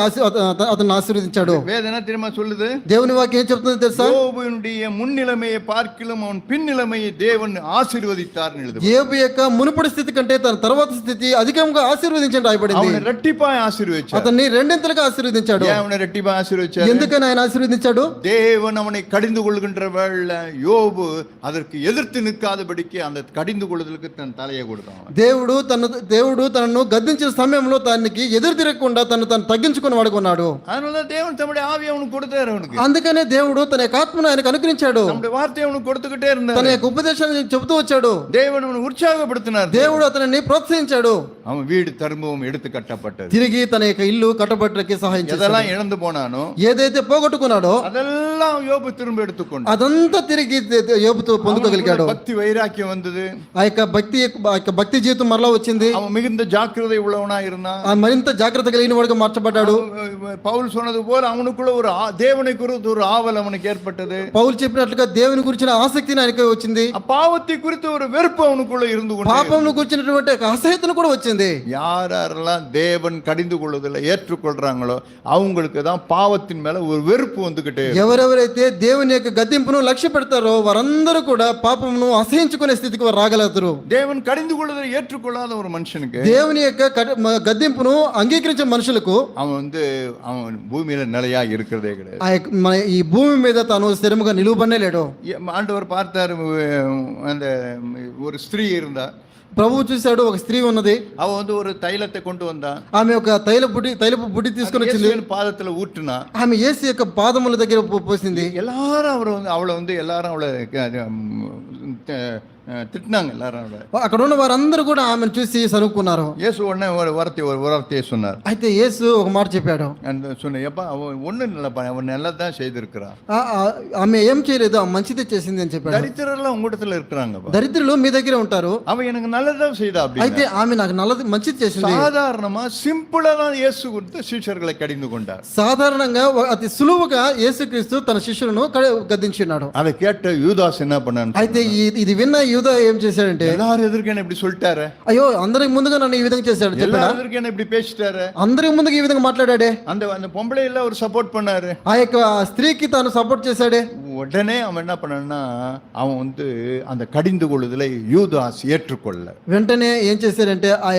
అతను ఆశీర్వదించాడు. வேதனை தெரியுமா சொல்லுது? దేవుని వాక్యం ఏం చెప్తుంది తెలుసా? యోబునుடைய మున్నిలమയെ பார்க்கிலும் அவன் பின்னிலமையை தேவன் ஆசீர்வதித்தார் எழுது. యోబు యొక్క మునుపటి స్థితి కంటే తన తర్వాత స్థితి అధికంగా ఆశీర్వదించని రాయబడింది. அவனை இரட்டிப்பாய் ஆசீர்வதிச்சார். అతన్ని రెండింతలుగా ఆశీర్వదించాడు. அவனை இரட்டிப்பாய் ஆசீர்வதிச்சார். ఎందుకని ఆయన ఆశీర్వదించాడు? தேவன் அவனை கடிந்து கொள்கின்ற வேளை யோபு அதற்கு எதிர்த்து நிற்காதபடிக்கு அந்த கடிந்து கொள்ளுதலுக்கு தன் தலையை கொடுத்தான். దేవుడు తనను గద్దించిన సమయంలో తనకి ఎదురు తిరగకుండా తను తగ్గించుకుని వాడుకున్నాడు. அதனால தேவன் தம்முடைய ஆவியை அவனுக்கு கொடுத்தார். அவனுக்கு అందుకనే దేవుడు తన యొక్క ఆత్మను ఆయనకు అనుగ్రహించాడు. தம்முடைய வார்த்தையை அவனுக்கு கொடுத்துக்கிட்டே இருந்தார். తన యొక్క ఉపదేశాన్ని చెబుతూ వచ్చాడు. தேவன் அவனை உற்சாகப்படுத்தினார். దేవుడు అతనిని ప్రోత్సహించాడు. அவன் வீடு திரும்பவும் எடுத்து கட்டப்பட்டது. తిరిగి తన యొక్క ఇల్లు కట్టబట్టడానికి సహాయం చేశాడు. எதெல்லாம் இழந்து போனானோ, ఏదైతే పోగొట్టుకున్నాడో அதெல்லாம் யோபு திரும்ப எடுத்துக்கொண்டான். అదంతా తిరిగి యోబుతో పొందుకోగలిగాడు. பக்தி வைராக்கியம் வந்தது. ఆ యొక్క భక్తి జీవితం మరలా వచ్చింది. அவன் மிகுந்த ஜாக்கிரதை உள்ளவனா இருந்தான். మరింత జాగ్రత్త కలిగిన వాడుగా మార్చబడ్డాడు. பவுல் சொன்னது போல அவனுக்குள்ள ஒரு தேவனை குறித்து ஒரு ஆவல் அவனுக்கு ஏற்பட்டது. పౌలు చెప్పినట్లుగా దేవుని గురించిన ఆసక్తి ఆయనకు వచ్చింది. பாவத்தை குறித்து ஒரு வெறுப்பு அவனுக்குள்ள இருந்து கொண்டு పాపంను గురించినటువంటి అసహ్యతను కూడా వచ్చింది. யாரெல்லாம் தேவன் கடிந்து கொள்வதில்லை ஏற்றுக்கொள்றாங்களோ அவங்களுக்கு தான் பாவத்தின் மேல ஒரு வெறுப்பு வந்துகிட்டே. ఎవరెవరైతే దేవుని యొక్క గద్దింపును లక్ష్య పెడతారో వారందరూ కూడా పాపమును అసహించుకునే స్థితికి వారు రాగలుగుతారు. தேவன் கடிந்து கொள்வதை ஏற்றுக்கொள்ளாத ஒரு மனுஷனுக்கு, దేవుని యొక్క గద్దింపును అంగీకరించే మనుషులకు அவன் பூமியில நிலையா இருக்கிறதே கிடையாது. ఈ భూమి మీద తాను స్థిరముగా నిలువబడనే లేడు. ஆண்டவர் பார்த்தாரு, அந்த ஒரு ஸ்திரீ இருந்தா, ప్రభువు చూశాడు, ఒక స్త్రీ ఉన్నది. அவ ஒரு தைலத்தை கொண்டு வந்தா. ఆమె ఒక తైలపు బుడ్డి తీసుకొని వచ్చింది. பாதத்துல ஊற்றுனா. ఆమె యేసు యొక్క పాదముల దగ్గర పోసింది. எல்லாரும் அவளை எல்லாரும் அவளை திட்டினாங்க. எல்லாரும் అక్కడ ఉన్న వారందరూ కూడా ఆమెను చూసి సనుక్కున్నారు. యేసు உடனே ஒரு வார்த்தையை சொன்னார். అయితే యేసు ఒక మాట చెప్పాడు. சொன்னப்பா அவன் ஒன்றும் இல்லப்பா, அவன் நல்லா தான் செய்திருக்கிறா. ఆమె ఏం చేయలేదు, మంచిదే చేసింది అని చెప్పాడు. దరిద్రులు உங்களிடத்துல இருக்கிறாங்க, దరిద్రులు మీ దగ్గర ఉంటారు. அவன் எனக்கு நல்லதான் செய்தா. అయితే ఆమె నాకు మంచిది చేసింది. సాధారణமா సింపుల్గా தான் యేసు குறித்து శిష్యుகளை కடிந்து கொண்டார். సాధారణంగా అతి సులువుగా యేసుక్రీస్తు తన శిష్యులను గద్దించున్నాడు. அதை கேட்ட యూదాస్ என்ன பண்ணான்? అయితే ఇది విన్న యూదా ఏం చేశాడంటే, எல்லாரும் ఎదురుగానే இப்படி சொல்லிட்டாரு. అయ్యో అందరికి ముందుగా నన్ను ఈ విధంగా చేశాడు, எல்லாரும் ఎదురుగానే இப்படி பேசிட்டாரு, అందరికి ముందుగా ఈ విధంగా మాట్లాడాడే. அந்த பொம்பளை எல்லாம் ஒரு சப்போர்ட் பண்ணாரு. ఆ యొక్క స్త్రీకి తాను సపోర్ట్ చేశాడే. உடனே அவன் என்ன பண்ணான்னா, அவன் அந்த கடிந்து கொள்ளுதலை யூதாஸ் ஏற்றுக்கொள்ள, వెంటనే ఏం చేశాడంటే ఆ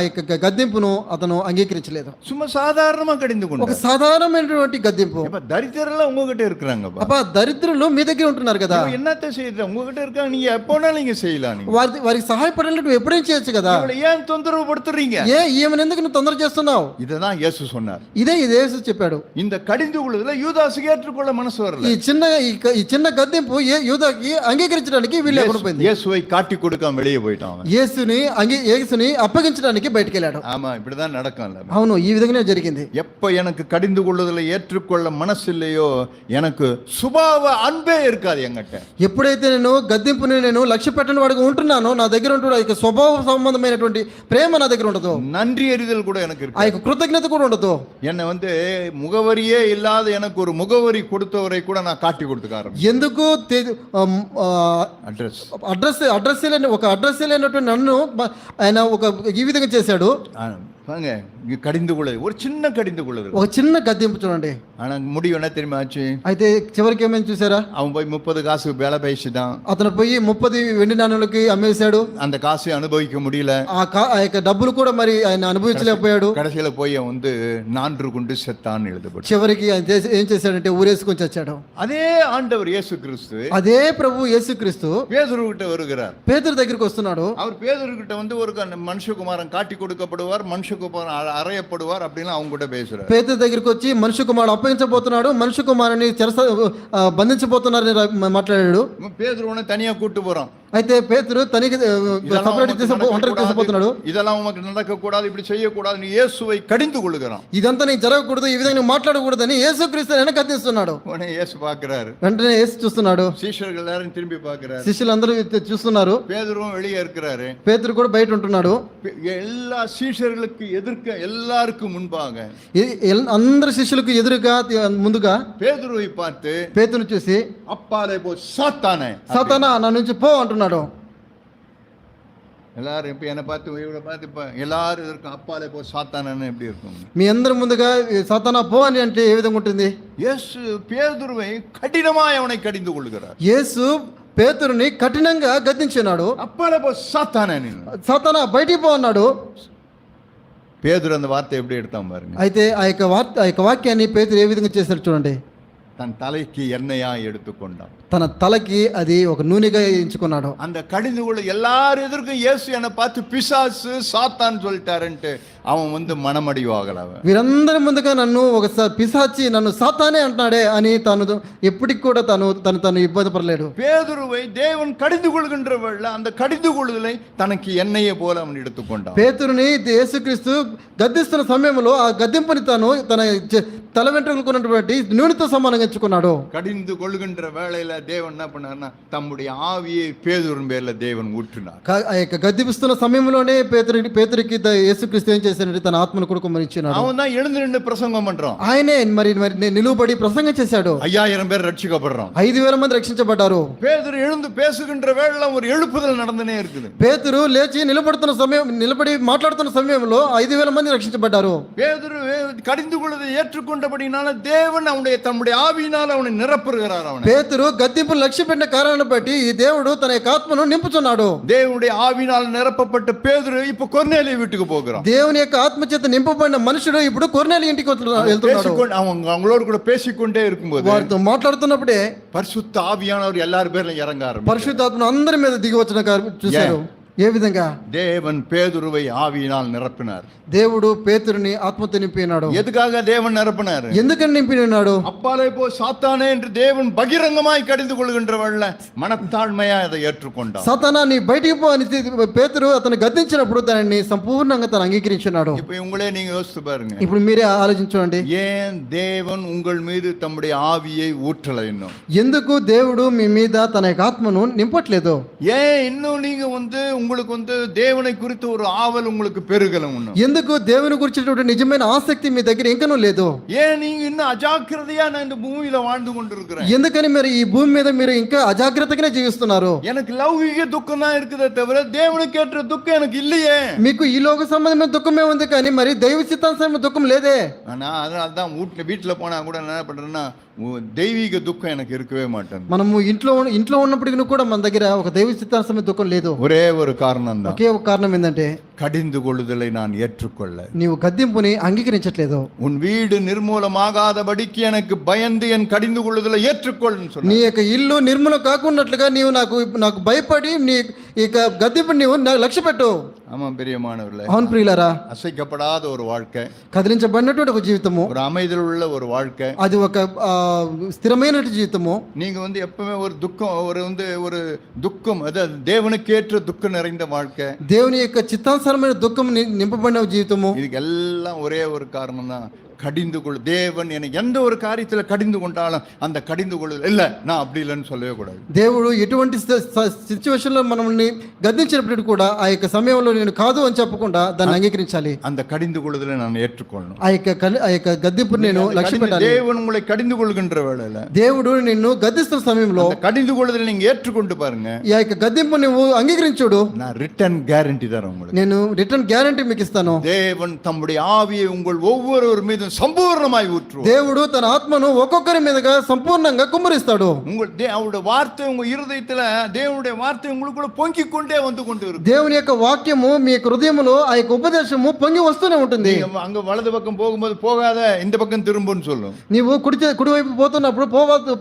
యొక్క గద్దింపును అతను అంగీకరించలేదు. சும்மா சாதாரணமா கடிந்து கொண்டார். ఒక సాధారణమైనటువంటి గద్దింపు. దరిద్రులు உங்ககிட்ட இருக்கிறாங்க. அப்பா దరిద్రులు మీ దగ్గర ఉంటున్నారు కదా, என்னத்தை செய்யறது? உங்ககிட்ட இருக்காங்க, நீங்க எப்போனாலும் நீங்க செய்யலாம். వారికి సహాయపడాలంటే నువ్వు ఎప్పుడైనా చేయొచ్చు కదా. ஏன் தொந்தரவு படுத்துறீங்க? ఈమెను ఎందుకు నువ్వు తొందర చేస్తున్నావు? இதுதான் இயேசு சொன்னார். ఇదే యేసు చెప్పాడు. இந்த கடிந்து கொள்ளுதல యూదాసుக்கு ఏற்றுకొள்ள మనసు வரல. ఈ చిన్న గద్దింపు యూదాకి అంగీకరించడానికి వీలు లేకుండా పోయింది. இயேசுவை காட்டி கொடுக்காம வெளியே போயிட்டான். యేసుని అప్పగించడానికి బయటికి వెళ్ళాడు. ஆமா, இப்படிதான் நடக்கும்ல. అవును, ఈ విధంగానే జరిగింది. எப்ப எனக்கு கடிந்து கொள்ளுதலை ஏற்றுக்கொள்ள మనసు இல்லையோ, எனக்கு சுபாவ அன்பே இருக்காது என்கிட்ட. ఎప్పుడైతే నేను గద్దింపుని నేను లక్ష్య పెట్టని వాడిగా ఉంటున్నానో, నా దగ్గర ఉంటున్న ఈ స్వభావ సంబంధమైనటువంటి ప్రేమ నా దగ్గర ఉండదు. நன்றி அறிதல் கூட எனக்கு இருக்கு. ఆ యొక్క కృతజ్ఞత కూడా ఉండదు. என்ன முகவரியே இல்லாத எனக்கு ஒரு முகவரி கொடுத்தவரை கூட நான் காட்டி கொடுத்துக்காரன். ఎందుకు అడ్రస్ లేనటువంటి నన్ను ఆయన ఈ విధంగా చేశాడు. కడిందు కొள்ளது, ஒரு சின்ன கடிந்து கொள்ளுது, ఒక చిన్న గద్దింపు చూడండి. ஆனா முடிவு என்ன தெரியுமா ஆச்சு? అయితే చివరికి ఏమైంది చూసారా? அவன் போய் 30 காசு வேலை பேசிட்டான். అతను పోయి 30 వెండి నాణ్యాలకి అమ్మేశాడు. அந்த காசை அனுபவிக்க முடியல. ఆ యొక్క డబ్బులు కూడా మరి ఆయన అనుభవించలేకపోయాడు. கடைசியில போய் அவன் 4 கொண்டு செத்தான்னு எழுதப்பட்டு, చివరికి ఏం చేశాడంటే ఊరేసుకొని చచ్చాడు. அதே ஆண்டவர் இயேசு கிறிஸ்து, అదే ప్రభు యేసుక్రీస్తు பேதுரு கிட்ட வருகிறார். పేతురు దగ్గరికి వస్తున్నాడు. அவர் பேதுரு கிட்ட ஒரு மனுஷகுமாரன் காட்டி கொடுக்கப்படுவார், மனுஷகுமாரன் அறையப்படுவார் அப்படின்னு அவங்க கூட பேசுறாரு. పేతురు దగ్గరికి వచ్చి మనుష్య కుమారుడు అప్పగించబోతున్నాడు, మనుష్య కుమారుని బంధించబోతున్నారని మాట్లాడాడు. పేతురు తనియా కూட்டு போறான். అయితే పేతురు తనకి ఒంటరికి తీసుకుపోతున్నాడు. இதெல்லாம் உமக்கு நடக்க கூடாது, இப்படி செய்ய கூடாது, நீ இயேசுவை கடிந்து கொள்ளுகிறான். ఇదంతా నీకు జరగకూడదు, ఈ విధంగా మాట్లాడకూడదని యేసుక్రీస్తు వెనక గద్దిస్తున్నాడు. యేసు பார்க்கிறாரு. వెంటనే యేసు చూస్తున్నాడు. శిష్యులు எல்லாரும் திரும்பி பார்க்கிறாరు. శిష్యులందరూ చూస్తున్నారు. பேதுருவும் வெளியே இருக்கிறாரு. పేతురు కూడా బయట ఉంటున్నాడు. எல்லா శిష్యులకు ఎదురుగా, எல்லாருக்கும் முன்பாக, అందరు శిష్యులకు ఎదురుగా ముందుగా పేతురుவை பார்த்து, పేతురును చూసి, అప్పాలే పో సాతానే, సాతానా నా నుంచి పో అంటున్నాడు. எல்லாரும் இப்ப என்ன பார்த்து இவரை பார்த்து இப்ப எல்லாரும் இருக்கும், అప్పాలే పో సాతానని எப்படி இருக்கும்? మీ అందరి ముందుగా సాతానా పో అని అంటే ఏ విధంగా ఉంటుంది? యేసు పేతురుவை కఠినమాய் அவனை கடிந்து கொள்கிறார். యేసు పేతురుని కఠినంగా గద్దించినాడు. అప్పాలే పో సాతానే, సాతానా బయటికి పో అన్నాడు. పేతురు அந்த வார்த்தை எப்படி எடுத்தான் பாருங்க. అయితే ఆ యొక్క వాక్యాన్ని పేతురు ఏ విధంగా చేశాడు చూడండి. தன் தலைக்கு எண்ணெயா எடுத்துக்கொண்டான். తన తలకి అది ఒక నూనెగా ఎంచుకున్నాడు. அந்த கடிந்து கொள்ள எல்லாரும் எதிர்க்கும் இயேசு என்னை பார்த்து பிசாசு சாத்தான் சொல்லிட்டாருன்ட்டு அவன் மனமடிவாகல. వీరందరి ముందుగా నన్ను ఒకసారి పిశాచి, నన్ను సాతానే అంటున్నాడే అని తాను ఎప్పటికి కూడా తను ఇబ్బంది పడలేడు. பேதுருவை தேவன் கடிந்து கொள்கின்ற வேளை அந்த கடிந்து கொள்ளுதலை தனக்கு எண்ணெயை போல அவன் எடுத்துக்கொண்டான். పేతురుని యేసుక్రీస్తు గద్దిస్తున్న సమయంలో ఆ గద్దింపుని తన తల వెంట్రుకలకు ఉన్నటువంటి నూనెతో సమానంగా ఎంచుకున్నాడు. கடிந்து கொள்கின்ற வேளையில தேவன் என்ன பண்ணாருன்னா தம்முடைய ஆவியை பேதுருவின் பேர்ல தேவன் ஊற்றினார். ఆ యొక్క గద్దిపిస్తున్న సమయంలోనే పేతురికి యేసుక్రీస్తు ఏం చేశాడంటే తన ఆత్మను కూడా కుమ్మరించినాడు. அவன் தான் எழுந்து நின்று பிரசங்கம் பண்றான். ఆయనే మరి నిలువబడి ప్రసంగం చేశాడు. 5000 பேர் రక్షిக்கப்படுறான். 5000 మంది రక్షించబడ్డారు. பேதுரு எழுந்து பேசுகின்ற வேளையில ஒரு எழுப்புதல் நடந்துனே இருக்குது. పేతురు లేచి నిలబడి మాట్లాడుతున్న సమయంలో 5000 మంది రక్షించబడ్డారు. பேதுரு கடிந்து கொள்வதை ஏற்றுக்கொண்டபடினால தேவன் தம்முடைய ஆவியினால் அவனை நிரப்புகிறார். அவனை పేతురు గద్దింపును లక్ష్యపెట్టిన కారణాన్ని బట్టి ఈ దేవుడు తన యొక్క ఆత్మను నింపుచున్నాడు. தேவனுடைய ஆவியினால் நிரப்பப்பட்ட பேதுரு இப்ப கொர்நேலிய வீட்டுக்கு போகிறான். దేవుని యొక్క ఆత్మ చేత నింపబడిన మనుషుడు ఇప్పుడు కొర్నేలి ఇంటికి వెళ్తున్నాడు. அவங்களோட கூட பேசிக்கொண்டே இருக்கும்போது వారితో మాట్లాడుతున్నప్పుడే பரிசுத்த ஆவியானவர் எல்லார் பேர்ல இறங்க ஆரம்பிச்சார். పరిశుద్ధాత్మ అందరి మీద దిగి వచ్చిన చూశారు. ఏ విధంగా? தேவன் பேதுருவை ஆவியினால் நிரப்பினார். దేవుడు పేతురుని ఆత్మతో నింపినాడు. எதுக்காக தேவன் நிரப்பினார்? ఎందుకని నింపినాడు? அப்பாலே போ சாத்தானே என்று தேவன் பகிரங்கமாய் கடிந்து கொள்கின்றவள்ள மனத்தாழ்மையா அதை ஏற்றுக்கொண்டார். సాతానా నీ బయటికి పో అని పేతురు అతను గద్దించినప్పుడు దానిని సంపూర్ణంగా తను అంగీకరించినాడు. இப்போ உங்களே நீங்க யோசிச்சு பாருங்க. ఇప్పుడు మీరే ఆలోచించండి. ஏன் தேவன் உங்கள் மீது தம்முடைய ஆவியை ஊற்றல இன்னும்? ఎందుకు దేవుడు మీ మీద తన యొక్క ఆత్మను నింపట్లేదు? ஏன் இன்னும் நீங்க உங்களுக்கு தேவனை குறித்து ஒரு ஆவல் உங்களுக்கு பெருகல இன்னும்? ఎందుకు దేవుని గురించినటువంటి నిజమైన ఆసక్తి మీ దగ్గర ఇంకనూ లేదు? ஏன் நீங்க இன்னும் అజాగ్రత్తగా நான் இந்த பூமியில வாழ்ந்து கொண்டிருக்கிறேன்? ఎందుకని మీరు ఈ భూమి మీద మీరు ఇంకా అజాగ్రత్తగానే జీవిస్తున్నారు? எனக்கு లౌకిక దుఃఖం தான் இருக்குதே தவிர దేవునికి ஏற்ற దుఃఖం எனக்கு இல்லையே. మీకు ఈ లోక సంబంధమైన దుఃఖమే ఉంది కానీ మరి దైవ చిత్తానుసారమైన దుఃఖం లేదే. நான் அதனால தான் வீட்டில் போனா கூட என்ன பண்றேன்னா దైవిక దుఃఖం எனக்கு இருக்கவே மாட்டேன். మనము ఇంట్లో ఉన్నప్పటికీ కూడా మన దగ్గర ఒక దైవ చిత్తానుసారమైన దుఃఖం లేదు. ஒரே ஒரு காரணம் தான். ఒకే ఒక కారణం ఏంటంటే கடிந்து கொள்ளுதலை நான் ஏற்றுக்கொள்ள. నీవు గద్దింపుని అంగీకరించట్లేదు. உன் வீடு నిర్మూలమాగాదబడికి எனக்கு பயந்து என் கடிந்து கொள்ளுதலை ஏற்றுக்கொள்ளுன்னு சொன்னார். నీ యొక్క ఇల్లు నిర్మూలం కాకున్నట్లుగా నీవు నాకు భయపడి నీ ఇక గద్దింపు నీవు లక్ష్య పెట్టు. ஆமா பிரியமானவர்களே, అవును ప్రియులారా, அசைக்கப்படாத ஒரு வாழ்க்கை, కదిలించబడినటువంటి ఒక జీవితము, ஒரு அமைதியில் உள்ள ஒரு வாழ்க்கை, అది ఒక స్థిరమైన జీవితము. நீங்க எப்பவுமே ஒரு துக்கம் ஒரு துக்கம், அதாவது தேவனுக்கு ஏற்ற துக்கம் நிறைந்த வாழ்க்கை, దేవుని యొక్క చిత్తానుసారమైన దుఃఖం నింపబడిన జీవితము. இதுக்கு எல்லாம் ஒரே ஒரு காரணம் தான், கடிந்து கொள். தேவன் எனக்கு எந்த ஒரு காரியத்தில் கடிந்து கொண்டாலும் அந்த கடிந்து கொள்ளுதல் இல்லை, நான் அப்படி இல்லைன்னு சொல்லவே கூடாது. దేవుడు ఎటువంటి సిచ్యువేషన్లో మనల్ని గద్దించినప్పుడు కూడా ఆ యొక్క సమయంలో నేను కాదు అని చెప్పకుండా దాన్ని అంగీకరించాలి. அந்த கடிந்து கொள்ளுதலை நான் ஏற்றுக்கொள்ளணும். ఆ యొక్క గద్దింపు నేను లక్ష్య పెట్టాలి. தேவன் உங்களை கடிந்து கொள்கின்ற வேளையில, దేవుడు నిన్ను గద్దిస్తున్న సమయంలో கடிந்து கொள்ளுதலை நீங்க ஏற்றுக்கொண்டு பாருங்க. ఈ యొక్క గద్దింపు నువ్వు అంగీకరించుడు, நான் ரிட்டர்ன் கேரண்டி தரேன் உங்களுக்கு. నేను రిటర్న్ గ్యారంటీ మీకు ఇస్తాను. தேவன் தம்முடைய ஆவியை உங்கள் ஒவ்வொருவர் மீது సంపూర్ణமாய் ஊற்றுவார். దేవుడు తన ఆత్మను ఒక్కొక్కరి మీదగా సంపూర్ణంగా కుమ్మరిస్తాడు. அவருடைய வார்த்தை உங்க இருதயத்துல, தேவனுடைய வார்த்தை உங்களுக்குள்ள பொங்கிக் கொண்டே வந்து கொண்டு இருக்கும். దేవుని యొక్క వాక్యము మీ యొక్క హృదయములో ఆ యొక్క ఉపదేశము పొంగి వస్తూనే ఉంటుంది. அங்க வலது பக்கம் போகும்போது போகாத, இந்த பக்கம் திரும்புன்னு சொல்லும். నీవు కుడివైపు పోతున్నప్పుడు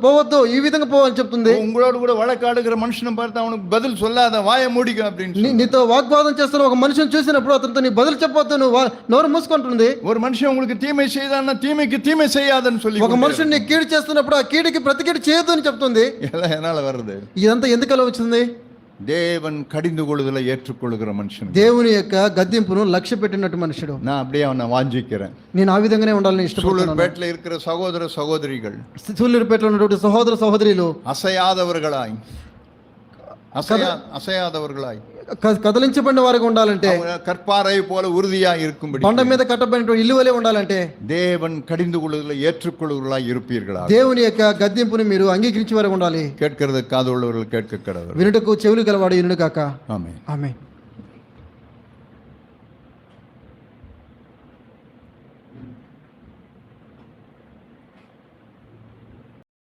పోవద్దు, ఈ విధంగా పో అని చెప్తుంది. உங்களோடு கூட வழக்காடுகிற மனுஷனை பார்த்து அவனுக்கு பதில் சொல்லாத, வாயை மூடிக்க அப்படின்னு. నీతో వాగ్వాదం చేస్తున్న ఒక మనిషిని చూసినప్పుడు అతనితో నీ బదులు చెప్పొద్దు, నువ్వు నోరు మూసుకుంటుంది. ஒரு மனுஷன் உங்களுக்கு தீமை செய்தான்னா தீமைக்கு தீமை செய்யாதன்னு சொல்லி, ఒక మనుషుని కీడు చేస్తున్నప్పుడు ఆ కీడుకి ప్రతికీడు చేయొద్దు అని చెప్తుంది. என்னால வருது ఇదంతా ఎందుకలా వచ్చింది? தேவன் கடிந்து கொள்ளுதலை ஏற்றுக்கொள்ளுகிற மனுஷன், దేవుని యొక్క గద్దింపును లక్ష్య పెట్టినట్టు మనుషుడు. நான் அப்படியே அவனை வாஞ்சிக்கிறேன். నేను ఆ విధంగానే ఉండాలని ఇష్టపడుతున్నాను. சூலூர்பேட்டில் இருக்கிற சகோதர சகோதரிகள், సూళ్ళూరుపేటలో ఉన్నటువంటి సహోదర సహోదరులు அசையாதவர்களாய் కదిలించబడిన వారికి ఉండాలంటే, கற்பாறை போல உறுதியா இருக்கும்படி, బండ మీద కట్టబడిన ఇల్లు వలె ఉండాలంటే தேவன் கடிந்து கொள்ளுதலை ஏற்றுக்கொள்ளுவர்களாய் இருப்பீர்களா? దేవుని యొక్క గద్దింపుని మీరు అంగీకరించే వారికి ఉండాలి. கேட்கிறது காது உள்ளவர்கள் கேட்க கடவுள், వినుటకు చెవులు గలవాడు వినుడు కాక. ஆமென். ఆమేన్.